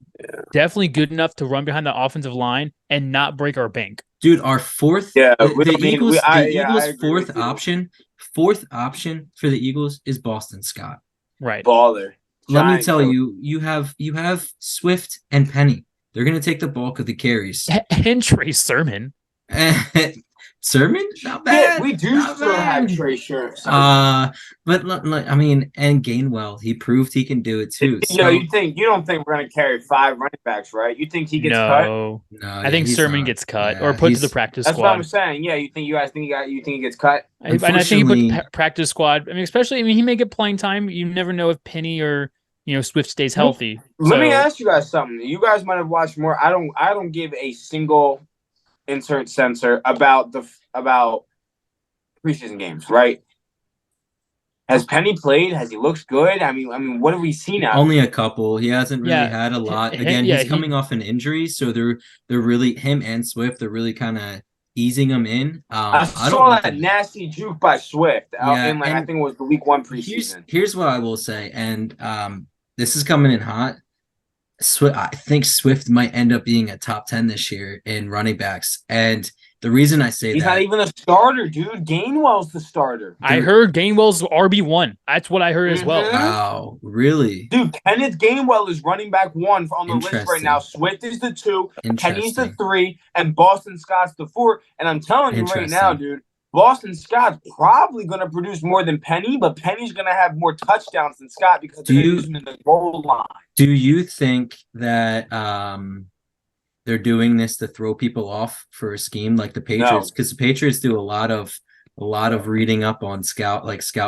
[SPEAKER 2] definitely good enough to run behind the offensive line and not break our bank.
[SPEAKER 1] Dude, our fourth, the Eagles' fourth option for the Eagles is Boston Scott.
[SPEAKER 2] Right.
[SPEAKER 3] Baller.
[SPEAKER 1] Let me tell you, you have Swift and Penny. They're going to take the bulk of the carries.
[SPEAKER 2] And Trey Sermon.
[SPEAKER 1] Sermon? Not bad.
[SPEAKER 3] Yeah, we do still have Trey shirts.
[SPEAKER 1] But I mean, and Gainwell, he proved he can do it too.
[SPEAKER 3] You don't think we're gonna carry 5 running backs, right? You think he gets cut?
[SPEAKER 2] No, I think Sermon gets cut or put to the practice squad.
[SPEAKER 3] That's what I'm saying. Yeah, you think he gets cut?
[SPEAKER 2] And I think he put practice squad. I mean, he may get playing time. You never know if Penny or Swift stays healthy.
[SPEAKER 3] Let me ask you guys something. You guys might have watched more. I don't give a single insert censor about preseason games, right? Has Penny played? Has he looked good? I mean, what have we seen out?
[SPEAKER 1] Only a couple. He hasn't really had a lot. Again, he's coming off an injury, so they're really him and Swift. They're really kind of easing him in.
[SPEAKER 3] I saw that nasty juke by Swift I think it was the week 1 preseason.
[SPEAKER 1] Here's what I will say, and this is coming in hot. I think Swift might end up being a top 10 this year in running backs. And the reason I say
[SPEAKER 3] he's not even a starter, dude. Gainwell's the starter.
[SPEAKER 2] I heard Gainwell's RB1. That's what I heard as well.
[SPEAKER 1] Wow, really?
[SPEAKER 3] Dude, Kenneth Gainwell is running back 1 on the list right now. Swift is the 2, Penny's the 3, and Boston Scott's the 4. And I'm telling you right now, dude, Boston Scott's probably going to produce more than Penny, but Penny's going to have more touchdowns than Scott because they're using the goal line.
[SPEAKER 1] Do you think that they're doing this to throw people off for a scheme like the Patriots? Because the Patriots do a lot of a lot of reading up on scout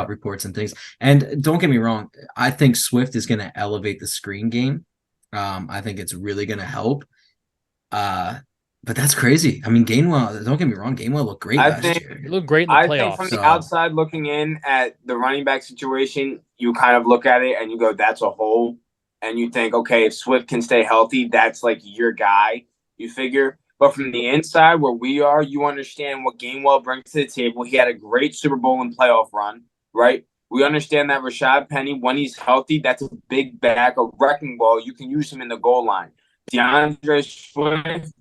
[SPEAKER 1] reports and things. And don't get me wrong, I think Swift is going to elevate the screen game. I think it's really going to help. But that's crazy. I mean, Gainwell, don't get me wrong, Gainwell looked great last year.
[SPEAKER 2] He looked great in the
[SPEAKER 3] I
[SPEAKER 2] playoffs.
[SPEAKER 3] think from the outside looking in at the running back situation, you kind of look at it and you go, that's a hole. And you think, okay, if Swift can stay healthy, that's like your guy, you figure. But from the inside where we are, you understand what Gainwell brings to the table. He had a great Super Bowl and playoff run, right? We understand that Rashad Penny, when he's healthy, that's a big back, a wrecking ball. You can use him in the goal line. DeAndre Swift,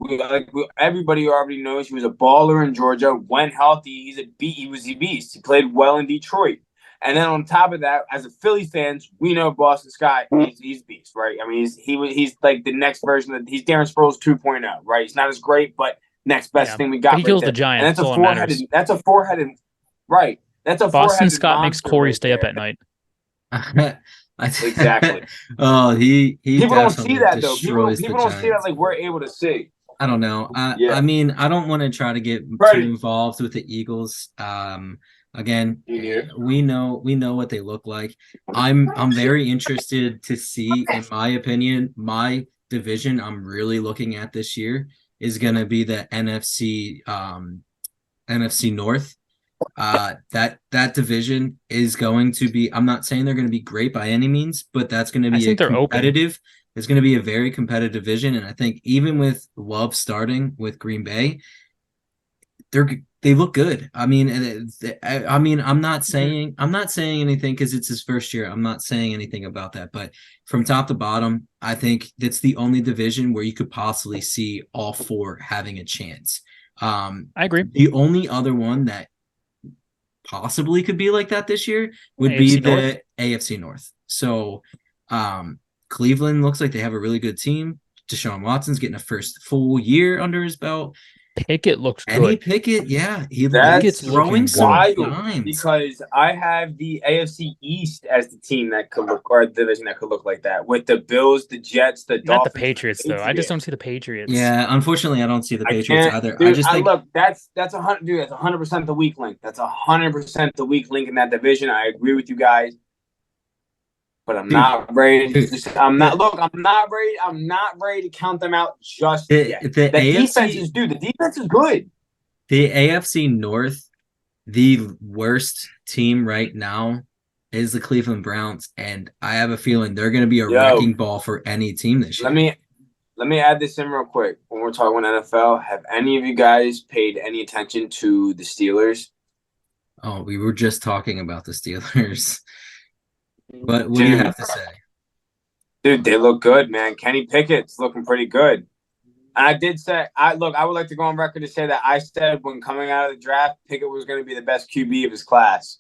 [SPEAKER 3] everybody already knows he was a baller in Georgia. When healthy, he was a beast. He played well in Detroit. And then on top of that, as a Philly fans, we know Boston Scott, he's beast, right? I mean, he's like the next version he's Darren Sproles 2.0, right? He's not as great, but next best thing we got.
[SPEAKER 2] But he kills the Giants.
[SPEAKER 3] And that's a four-headed, right? That's a
[SPEAKER 2] Boston Scott makes Corey stay up at night.
[SPEAKER 3] Exactly.
[SPEAKER 1] Oh, he
[SPEAKER 3] people don't see that though. People don't
[SPEAKER 1] Giants.
[SPEAKER 3] see that like we're able to see.
[SPEAKER 1] I don't know. I mean, I don't want to try to get too involved with the Eagles. Again, we know what they look like. I'm very interested to see, in my opinion, my division I'm really looking at this year is going to be the NFC North. That division is going to be, I'm not saying they're going to be great by any means, but that's going to be competitive. It's going to be a very competitive division. And I think even with Love starting with Green Bay, they look good. I mean, I'm not saying anything because it's his first year. I'm not saying anything about that, but from top to bottom, I think that's the only division where you could possibly see all four having a chance.
[SPEAKER 2] I agree.
[SPEAKER 1] The only other one that possibly could be like that this year would be the AFC North. So Cleveland looks like they have a really good team. Deshaun Watson's getting a first full year under his belt.
[SPEAKER 2] Pickett looks good.
[SPEAKER 1] Kenny Pickett, yeah.
[SPEAKER 3] That's
[SPEAKER 1] throwing some dimes.
[SPEAKER 3] Because I have the AFC East as the team that could look, or the division that could look like that, with the Bills, the Jets, the Dolphins.
[SPEAKER 2] Not the Patriots, though. I just don't see the Patriots.
[SPEAKER 1] Yeah, unfortunately, I don't see the Patriots either.
[SPEAKER 3] Dude,
[SPEAKER 1] I just think
[SPEAKER 3] look, that's 100% the weak link. That's 100% the weak link in that division. I agree with you guys. But I'm not ready. I'm not ready to count them out just yet. The defense is good.
[SPEAKER 1] The AFC North, the worst team right now is the Cleveland Browns, and I have a feeling they're going to be a wrecking ball for any team this year.
[SPEAKER 3] Let me add this in real quick. When we're talking NFL, have any of you guys paid any attention to the Steelers?
[SPEAKER 1] Oh, we were just talking about the Steelers. But what do you have to say?
[SPEAKER 3] Dude, they look good, man. Kenny Pickett's looking pretty good. I did say, I would like to go on record to say that I said when coming out of the draft, Pickett was going to be the best QB of his class.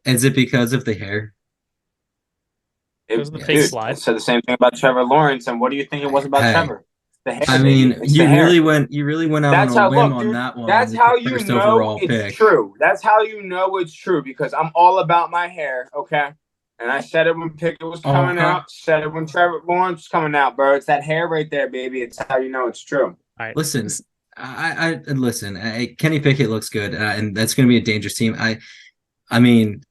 [SPEAKER 1] Is it because of the hair?
[SPEAKER 2] Because of the fake slide.
[SPEAKER 3] I said the same thing about Trevor Lawrence, and what do you think it was about Trevor? The hair.
[SPEAKER 1] I mean, you really went out on a whim on that one.
[SPEAKER 3] That's how you know it's true. That's how you know it's true, because I'm all about my hair, okay? And I said it when Pickett was coming out. Said it when Trevor Lawrence was coming out, bro. It's that hair right there, baby. It's how you know it's true.
[SPEAKER 2] All right.
[SPEAKER 1] Listen, Kenny Pickett looks good, and that's going to be a dangerous team. I mean,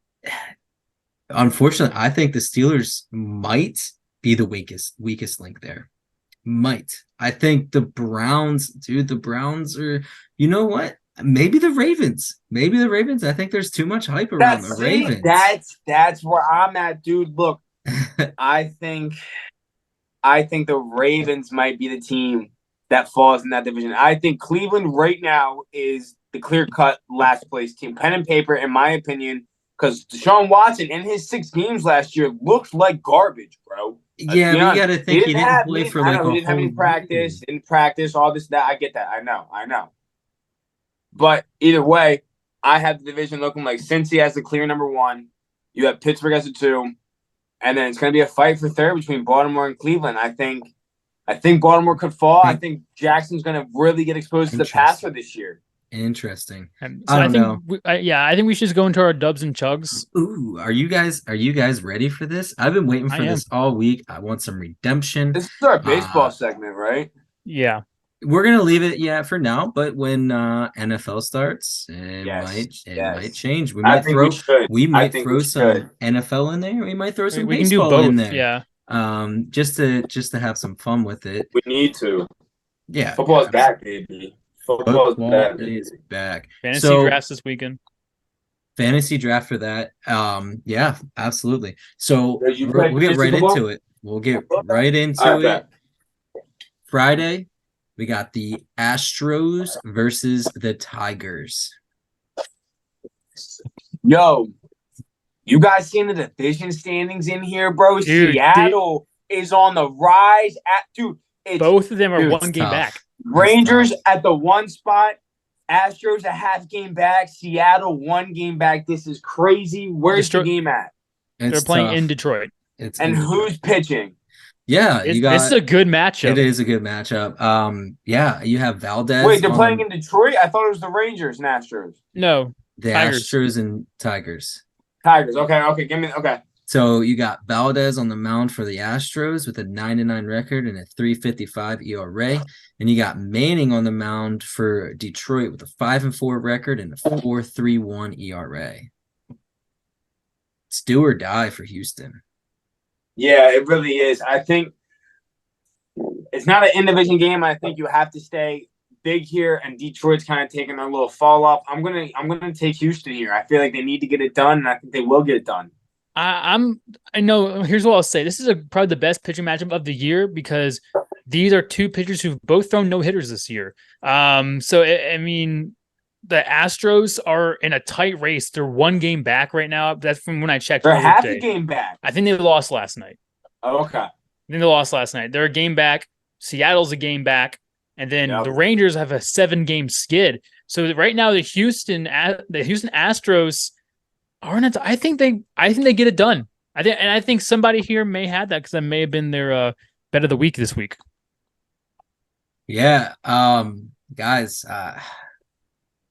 [SPEAKER 1] unfortunately, I think the Steelers might be the weakest link there. Might. I think the Browns, dude. The Browns are. You know what? Maybe the Ravens. I think there's too much hype around the Ravens.
[SPEAKER 3] That's where I'm at, dude. Look, I think the Ravens might be the team that falls in that division. I think Cleveland right now is the clear-cut last place team. Pen and paper, in my opinion, because Deshaun Watson in his 6 games last year looked like garbage, bro.
[SPEAKER 1] Yeah, we got to think he didn't play for like a whole
[SPEAKER 3] he didn't have any practice, didn't practice, all this, that. I get that. I know. But either way, I have the division looking like Cincy as the clear number 1. You have Pittsburgh as a 2. And then it's going to be a fight for third between Baltimore and Cleveland. I think Baltimore could fall. I think Jackson's going to really get exposed to the passer this year.
[SPEAKER 1] Interesting.
[SPEAKER 2] So I don't know. I think we should just go into our dubs and chugs.
[SPEAKER 1] Ooh, are you guys ready for this? I've been waiting for this all week. I want some redemption.
[SPEAKER 3] This is our baseball segment, right?
[SPEAKER 2] Yeah.
[SPEAKER 1] We're gonna leave it for now, but when NFL starts,
[SPEAKER 3] Yes,
[SPEAKER 1] it might
[SPEAKER 3] yes.
[SPEAKER 1] change. We
[SPEAKER 3] I
[SPEAKER 1] might
[SPEAKER 3] think we
[SPEAKER 1] throw
[SPEAKER 3] should.
[SPEAKER 1] we
[SPEAKER 3] I
[SPEAKER 1] might
[SPEAKER 3] think we
[SPEAKER 1] throw
[SPEAKER 3] should.
[SPEAKER 1] some NFL in there. We might throw some
[SPEAKER 2] We can do
[SPEAKER 1] baseball in
[SPEAKER 2] both.
[SPEAKER 1] there.
[SPEAKER 2] Yeah.
[SPEAKER 1] Just to have some fun with it.
[SPEAKER 3] We need to.
[SPEAKER 1] Yeah,
[SPEAKER 3] Football is back, baby. Football is
[SPEAKER 1] football
[SPEAKER 3] back,
[SPEAKER 1] is
[SPEAKER 3] baby.
[SPEAKER 1] back.
[SPEAKER 2] Fantasy
[SPEAKER 1] So
[SPEAKER 2] drafts this weekend.
[SPEAKER 1] fantasy draft for that. Yeah, absolutely. So
[SPEAKER 3] Did you play
[SPEAKER 1] we'll get
[SPEAKER 3] fantasy
[SPEAKER 1] right into
[SPEAKER 3] football?
[SPEAKER 1] it. We'll get right
[SPEAKER 3] I
[SPEAKER 1] into it.
[SPEAKER 3] bet.
[SPEAKER 1] Friday, we got the Astros versus the Tigers.
[SPEAKER 3] Yo, you guys seen the division standings in here, bro?
[SPEAKER 2] Dude,
[SPEAKER 3] Seattle is on the rise. It's
[SPEAKER 2] both of them are
[SPEAKER 1] It's
[SPEAKER 2] one game
[SPEAKER 1] tough.
[SPEAKER 2] back.
[SPEAKER 3] Rangers
[SPEAKER 1] tough.
[SPEAKER 3] at the one spot, Astros a half game back, Seattle 1 game back. This is crazy. Where's the game at?
[SPEAKER 2] They're
[SPEAKER 1] It's
[SPEAKER 2] playing
[SPEAKER 1] tough.
[SPEAKER 2] in Detroit.
[SPEAKER 1] It's
[SPEAKER 3] And
[SPEAKER 1] in
[SPEAKER 3] who's
[SPEAKER 1] Detroit.
[SPEAKER 3] pitching?
[SPEAKER 1] Yeah, you got.
[SPEAKER 2] This is a good matchup.
[SPEAKER 1] It is a good matchup. Yeah, you have Valdez.
[SPEAKER 3] Wait, they're playing in Detroit? I thought it was the Rangers and Astros.
[SPEAKER 2] No,
[SPEAKER 1] the
[SPEAKER 2] Tigers.
[SPEAKER 1] Astros and Tigers.
[SPEAKER 3] Tigers. Okay. Give me. Okay.
[SPEAKER 1] So you got Valdez on the mound for the Astros with a 9-9 record and a 3.55 ERA, and you got Manning on the mound for Detroit with a 5-4 record and a 4.31 ERA. It's do or die for Houston.
[SPEAKER 3] Yeah, it really is. I think it's not an in-division game. I think you have to stay big here, and Detroit's kind of taking a little fall off. I'm gonna take Houston here. I feel like they need to get it done, and I think they will get it done.
[SPEAKER 2] I know. Here's what I'll say. This is probably the best pitching matchup of the year because these are two pitchers who've both thrown no hitters this year. So I mean, the Astros are in a tight race. They're 1 game back right now. That's from when I checked.
[SPEAKER 3] They're half
[SPEAKER 2] today.
[SPEAKER 3] a game back.
[SPEAKER 2] I think they lost last night.
[SPEAKER 3] Oh, okay.
[SPEAKER 2] I think they lost last night. They're a game back. Seattle's a game back, and then the Rangers have a 7-game skid. So right now, the Houston Astros aren't. I think they get it done. I think somebody here may have that because that may have been their bet of the week this week.
[SPEAKER 1] Yeah, guys.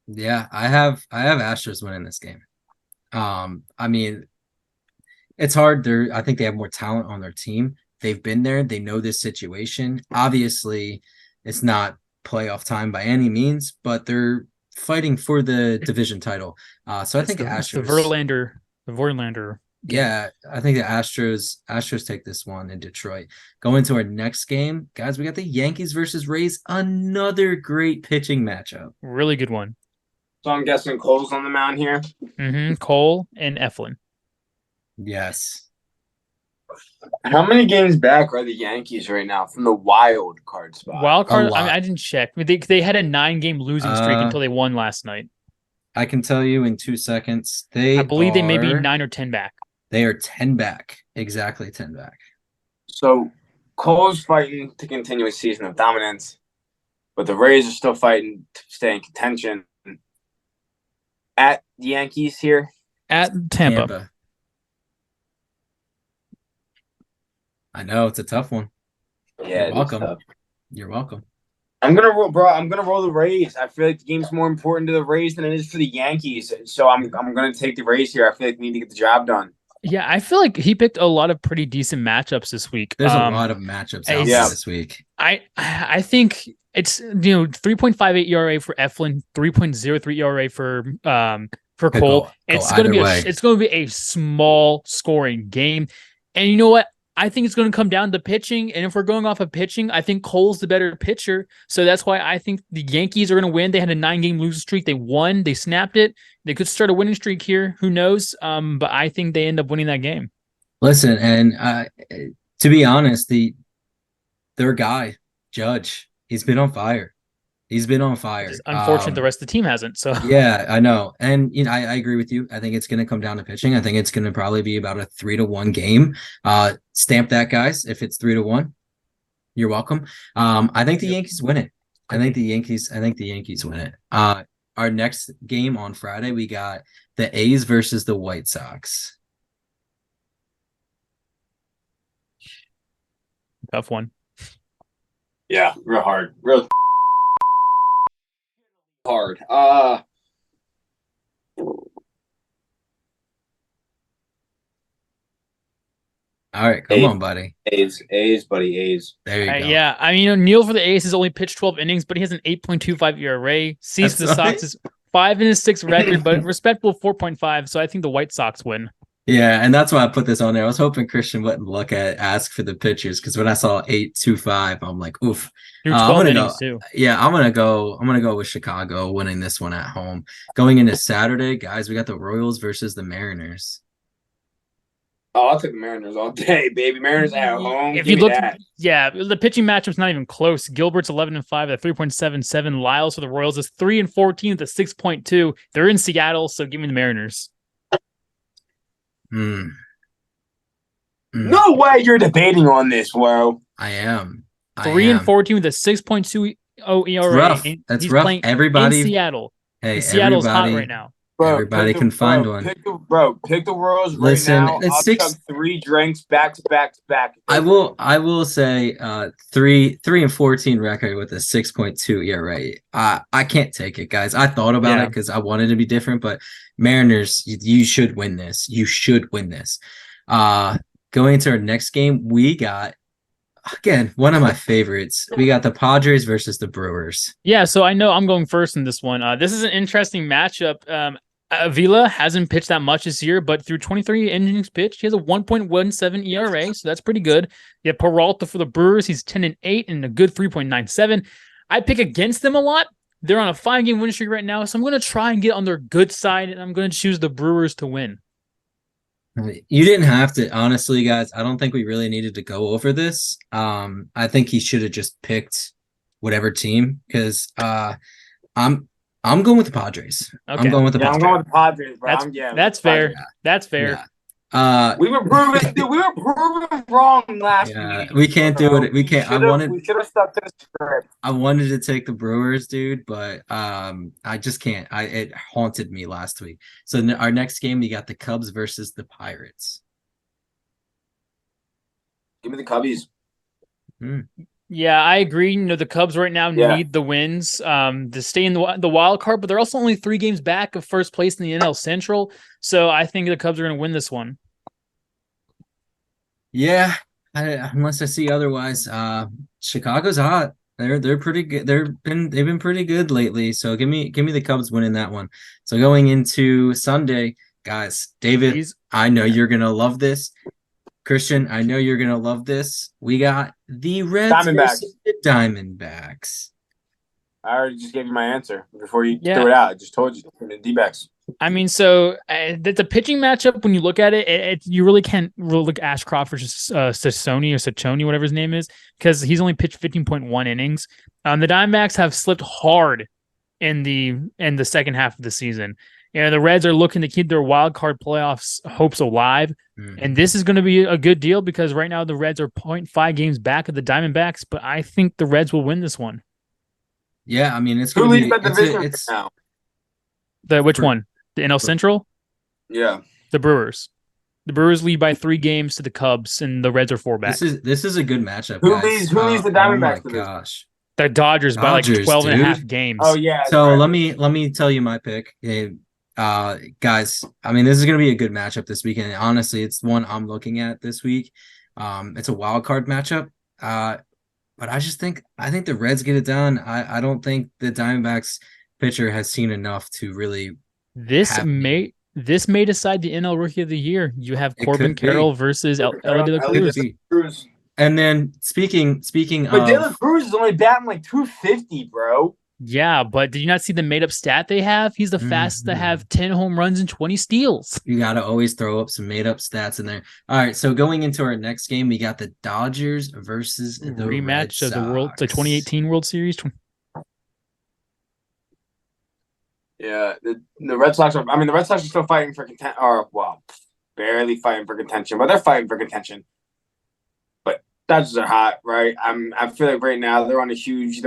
[SPEAKER 1] Yeah, I have Astros winning this game. I mean, it's hard. I think they have more talent on their team. They've been there. They know this situation. Obviously, it's not playoff time by any means, but they're fighting for the division title. So I think Astros.
[SPEAKER 2] The Verlander.
[SPEAKER 1] Yeah, I think the Astros take this one in Detroit. Go into our next game, guys. We got the Yankees versus Rays. Another great pitching matchup.
[SPEAKER 2] Really good one.
[SPEAKER 3] So I'm guessing Cole's on the mound here.
[SPEAKER 2] Mm-hmm. Cole and Eflin.
[SPEAKER 1] Yes.
[SPEAKER 3] How many games back are the Yankees right now from the wild card spot?
[SPEAKER 2] Wild card? I didn't check. They had a 9-game losing streak until they won last night.
[SPEAKER 1] I can tell you in 2 seconds.
[SPEAKER 2] I believe they may be 9 or 10 back.
[SPEAKER 1] They are 10 back. Exactly 10 back.
[SPEAKER 3] So Cole's fighting to continue his season of dominance, but the Rays are still fighting to stay in contention. At the Yankees here?
[SPEAKER 2] At Tampa.
[SPEAKER 1] I know it's a tough one.
[SPEAKER 3] Yeah,
[SPEAKER 1] You're welcome. You're welcome.
[SPEAKER 3] I'm gonna roll the Rays. I feel like the game's more important to the Rays than it is for the Yankees. So I'm gonna take the Rays here. I feel like we need to get the job done.
[SPEAKER 2] Yeah, I feel like he picked a lot of pretty decent matchups this week.
[SPEAKER 1] There's a lot of matchups out there this week.
[SPEAKER 2] I think it's 3.58 ERA for Eflin, 3.03 ERA for Cole. It's gonna be a small scoring game. And you know what? I think it's going to come down to pitching. And if we're going off of pitching, I think Cole's the better pitcher. So that's why I think the Yankees are going to win. They had a 9-game losing streak. They won. They snapped it. They could start a winning streak here. Who knows? But I think they end up winning that game.
[SPEAKER 1] Listen, and to be honest, their guy, Judge, he's been on fire. He's been on fire.
[SPEAKER 2] It's unfortunate the rest of the team hasn't. So
[SPEAKER 1] yeah, I know. And I agree with you. I think it's going to come down to pitching. I think it's going to probably be about a 3-1 game. Stamp that, guys. If it's 3-1, you're welcome. I think the Yankees win it. I think the Yankees win it. Our next game on Friday, we got the A's versus the White Sox.
[SPEAKER 2] Tough one.
[SPEAKER 3] Yeah, real hard. Real hard.
[SPEAKER 1] All right, come on, buddy.
[SPEAKER 3] A's, buddy, A's.
[SPEAKER 1] There you go.
[SPEAKER 2] Yeah, I mean, Neil for the A's has only pitched 12 innings, but he has an 8.25 ERA. Cease for the Sox is 5-6 record, but respectable 4.5. So I think the White Sox win.
[SPEAKER 1] Yeah, and that's why I put this on there. I was hoping Christian wouldn't ask for the pitchers because when I saw 8.25, I'm like, oof.
[SPEAKER 2] Through 12 innings too.
[SPEAKER 1] Yeah, I'm gonna go with Chicago winning this one at home. Going into Saturday, guys, we got the Royals versus the Mariners.
[SPEAKER 3] Oh, I'll take the Mariners all day, baby. Mariners at home.
[SPEAKER 2] If you look, the pitching matchup's not even close. Gilbert's 11-5 at 3.77. Lyles for the Royals is 3-14 at 6.2. They're in Seattle, so give me the Mariners.
[SPEAKER 3] No way you're debating on this, bro.
[SPEAKER 1] I am.
[SPEAKER 2] 3-14 with a 6.20 ERA.
[SPEAKER 1] Rough. That's rough. Everybody
[SPEAKER 2] in Seattle.
[SPEAKER 1] Hey,
[SPEAKER 2] Seattle's hot right now.
[SPEAKER 3] Bro,
[SPEAKER 1] everybody can find one.
[SPEAKER 3] Pick the Royals right now. I'll chug 3 drinks back to back.
[SPEAKER 1] I will say 3-14 record with a 6.2 ERA. I can't take it, guys. I thought about it because I wanted to be different, but Mariners, you should win this. You should win this. Going into our next game, we got again one of my favorites. We got the Padres versus the Brewers.
[SPEAKER 2] Yeah, so I know I'm going first in this one. This is an interesting matchup. Avila hasn't pitched that much this year, but through 23 innings pitched, he has a 1.17 ERA, so that's pretty good. You have Peralta for the Brewers. He's 10-8 and a good 3.97. I pick against them a lot. They're on a 5-game win streak right now, so I'm going to try and get on their good side, and I'm going to choose the Brewers to win.
[SPEAKER 1] You didn't have to, honestly, guys. I don't think we really needed to go over this. I think he should have just picked whatever team because I'm going with the Padres.
[SPEAKER 2] Okay.
[SPEAKER 1] I'm going with the Padres.
[SPEAKER 3] I'm going with the Padres, bro.
[SPEAKER 2] That's fair.
[SPEAKER 1] Yeah.
[SPEAKER 2] That's fair.
[SPEAKER 1] Yeah.
[SPEAKER 3] We were proven wrong last week.
[SPEAKER 1] We can't do it. We can't.
[SPEAKER 3] We should have stuck to the script.
[SPEAKER 1] I wanted to take the Brewers, dude, but I just can't. It haunted me last week. So our next game, we got the Cubs versus the Pirates.
[SPEAKER 3] Give me the Cubbies.
[SPEAKER 2] Yeah, I agree. The Cubs right now need the wins to stay in the wild card, but they're also only 3 games back of first place in the NL Central. So I think the Cubs are going to win this one.
[SPEAKER 1] Yeah, unless I see otherwise. Chicago's hot. They're pretty good. They've been pretty good lately. So give me the Cubs winning that one. So going into Sunday, guys, David, I know you're gonna love this. Christian, I know you're going to love this. We got the Reds versus the Diamondbacks.
[SPEAKER 3] I already just gave you my answer before you threw it out. I just told you. The D-backs.
[SPEAKER 2] I mean, so the pitching matchup, when you look at it, you really can't look at Ashcroft versus Sacconi, whatever his name is, because he's only pitched 15.1 innings. The Diamondbacks have slipped hard in the second half of the season. The Reds are looking to keep their wild card playoffs hopes alive. And this is going to be a good deal because right now the Reds are 0.5 games back of the Diamondbacks, but I think the Reds will win this one.
[SPEAKER 1] Yeah, I mean, it's going to be
[SPEAKER 3] that division now.
[SPEAKER 2] Which one? The NL Central?
[SPEAKER 3] Yeah.
[SPEAKER 2] The Brewers. The Brewers lead by 3 games to the Cubs, and the Reds are 4 back.
[SPEAKER 1] This is a good matchup.
[SPEAKER 3] Who leads the Diamondbacks?
[SPEAKER 1] Oh my gosh.
[SPEAKER 2] The Dodgers by like 12 and a half games.
[SPEAKER 3] Oh yeah.
[SPEAKER 1] So let me tell you my pick. Guys, I mean, this is going to be a good matchup this weekend. Honestly, it's one I'm looking at this week. It's a wild card matchup. But I think the Reds get it done. I don't think the Diamondbacks pitcher has seen enough to really.
[SPEAKER 2] This may decide the NL Rookie of the Year. You have Corbin Carroll versus Ellie De La
[SPEAKER 3] Cruz.
[SPEAKER 1] And then speaking
[SPEAKER 3] but De La Cruz is only batting like 250, bro.
[SPEAKER 2] Yeah, but did you not see the made-up stat they have? He's the fastest to have 10 home runs and 20 steals.
[SPEAKER 1] You got to always throw up some made-up stats in there. All right, so going into our next game, we got the Dodgers versus the
[SPEAKER 2] rematch
[SPEAKER 1] Red
[SPEAKER 2] of the 2018 World Series.
[SPEAKER 3] Yeah, the Red Sox are still fighting for contention. Or, well, barely fighting for contention, but they're fighting for contention. Dodgers are hot, right? I feel like right now they're on a huge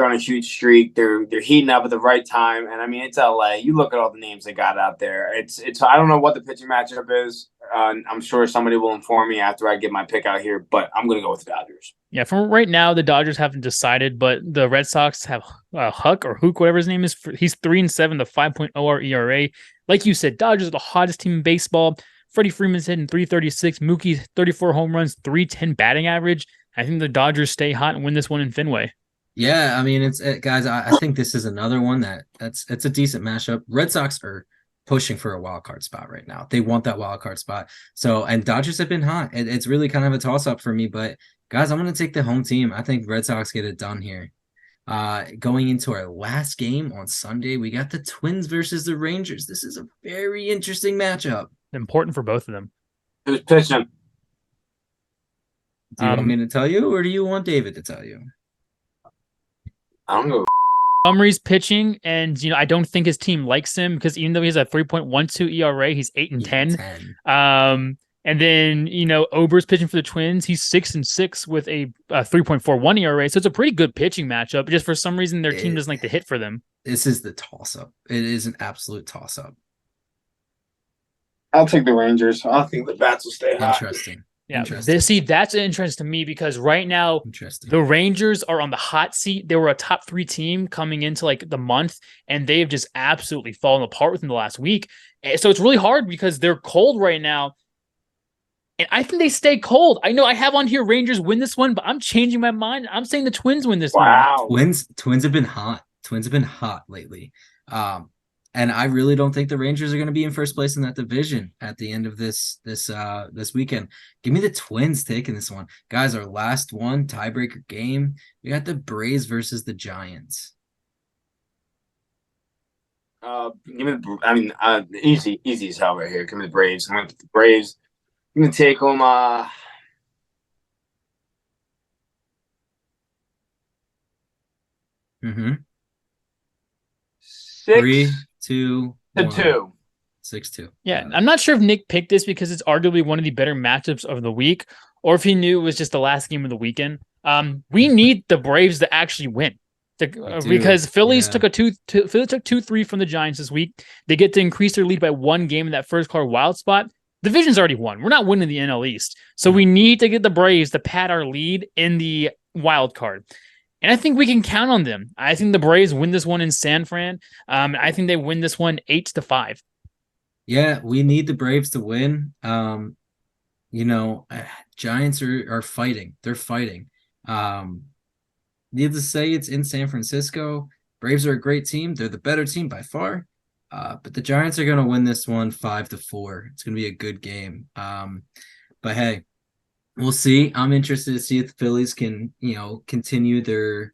[SPEAKER 3] streak. They're heating up at the right time, and I mean it's LA. You look at all the names they got out there. It's I don't know what the pitching matchup is. I'm sure somebody will inform me after I get my pick out here, but I'm gonna go with the Dodgers.
[SPEAKER 2] Yeah, from right now the Dodgers haven't decided, but the Red Sox have Hook, whatever his name is. He's 3-7, the 5.0 ERA. Like you said, Dodgers are the hottest team in baseball. Freddie Freeman's hitting 336. Mookie's 34 home runs, 310 batting average. I think the Dodgers stay hot and win this one in Fenway.
[SPEAKER 1] Yeah, I mean, guys, I think this is another one it's a decent matchup. Red Sox are pushing for a wild card spot right now. They want that wild card spot. So, and Dodgers have been hot. It's really kind of a toss-up for me, but guys, I'm going to take the home team. I think Red Sox get it done here. Going into our last game on Sunday, we got the Twins versus the Rangers. This is a very interesting matchup.
[SPEAKER 2] Important for both of them.
[SPEAKER 3] Who's pitching?
[SPEAKER 1] Do you want me to tell you, or do you want David to tell you?
[SPEAKER 3] I don't know.
[SPEAKER 2] Montgomery's pitching, and I don't think his team likes him because even though he's a 3.12 ERA, he's 8-10. And then Ober's pitching for the Twins. He's 6-6 with a 3.41 ERA, so it's a pretty good pitching matchup. Just for some reason, their team doesn't like to hit for them.
[SPEAKER 1] This is the toss-up. It is an absolute toss-up.
[SPEAKER 3] I'll take the Rangers. I think the bats will stay hot.
[SPEAKER 1] Interesting.
[SPEAKER 2] Yeah, that's an interest to me because right now the Rangers are on the hot seat. They were a top 3 team coming into like the month, and they've just absolutely fallen apart within the last week. So it's really hard because they're cold right now, and I think they stay cold. I know I have on here Rangers win this one, but I'm changing my mind. I'm saying the Twins win this one.
[SPEAKER 1] Twins have been hot. Twins have been hot lately. And I really don't think the Rangers are going to be in first place in that division at the end of this weekend. Give me the Twins taking this one. Guys, our last one, tiebreaker game. We got the Braves versus the Giants.
[SPEAKER 3] Easy as hell right here. Give me the Braves. I'm going to take the Braves. I'm going to take them.
[SPEAKER 1] Mm-hmm.
[SPEAKER 3] 6-2.
[SPEAKER 1] 6-2.
[SPEAKER 2] Yeah, I'm not sure if Nick picked this because it's arguably one of the better matchups of the week, or if he knew it was just the last game of the weekend. We need the Braves to actually win. Because Phillies took 2-3 from the Giants this week. They get to increase their lead by 1 game in that first card wild spot. Division's already won. We're not winning the NL East. So we need to get the Braves to pad our lead in the wild card. And I think we can count on them. I think the Braves win this one in San Fran. I think they win this one 8-5.
[SPEAKER 1] Yeah, we need the Braves to win. Giants are fighting. They're fighting. Needless to say, it's in San Francisco. Braves are a great team. They're the better team by far. But the Giants are going to win this one 5-4. It's going to be a good game. But hey, we'll see. I'm interested to see if the Phillies can, continue their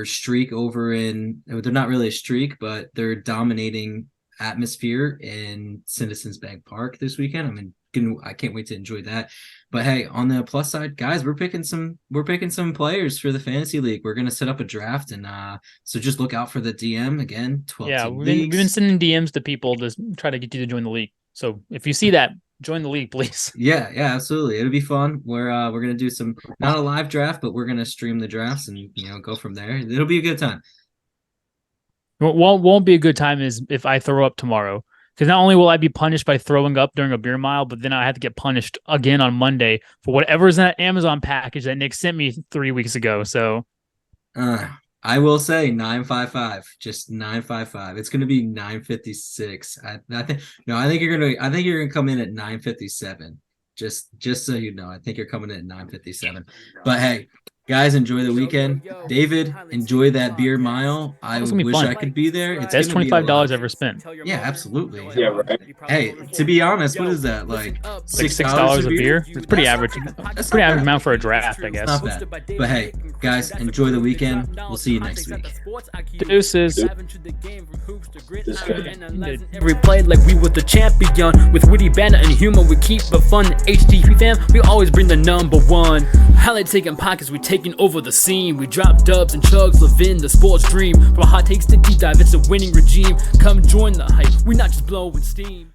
[SPEAKER 1] streak over in. They're not really a streak, but they're dominating atmosphere in Citizens Bank Park this weekend. I mean, I can't wait to enjoy that. But hey, on the plus side, guys, we're picking some players for the fantasy league. We're gonna set up a draft, and so just look out for the DM again. 12
[SPEAKER 2] yeah, we've been sending DMs to people to try to get you to join the league. So if you see that, join the league, please.
[SPEAKER 1] Yeah, absolutely. It'll be fun. We're gonna do some, not a live draft, but we're gonna stream the drafts and go from there. It'll be a good time.
[SPEAKER 2] What won't be a good time is if I throw up tomorrow. Because not only will I be punished by throwing up during a beer mile, but then I have to get punished again on Monday for whatever's in that Amazon package that Nick sent me 3 weeks ago. So
[SPEAKER 1] I will say 955, just 955. It's going to be 956. I think you're going to come in at 957. Just so you know, I think you're coming in at 957. But hey, guys, enjoy the weekend. David, enjoy that beer mile. I wish I could be there. It's
[SPEAKER 2] That's $25 ever spent.
[SPEAKER 1] Yeah, absolutely.
[SPEAKER 3] Yeah, right.
[SPEAKER 1] Hey, to be honest, what is that? Like
[SPEAKER 2] $6 a beer? It's pretty average. That's pretty average amount for a draft, I guess.
[SPEAKER 1] Not bad. But hey, guys, enjoy the weekend. We'll see you next week.
[SPEAKER 2] Deuces.
[SPEAKER 5] Replay like we was the champion. With witty banter and humor, we keep it fun. HTV fam, we always bring the number one. Highlight taking pockets, we taking over the scene. We drop dubs and chugs, live in the sports dream. From hot takes to deep dive, it's a winning regime. Come join the hype, we not just blowing steam.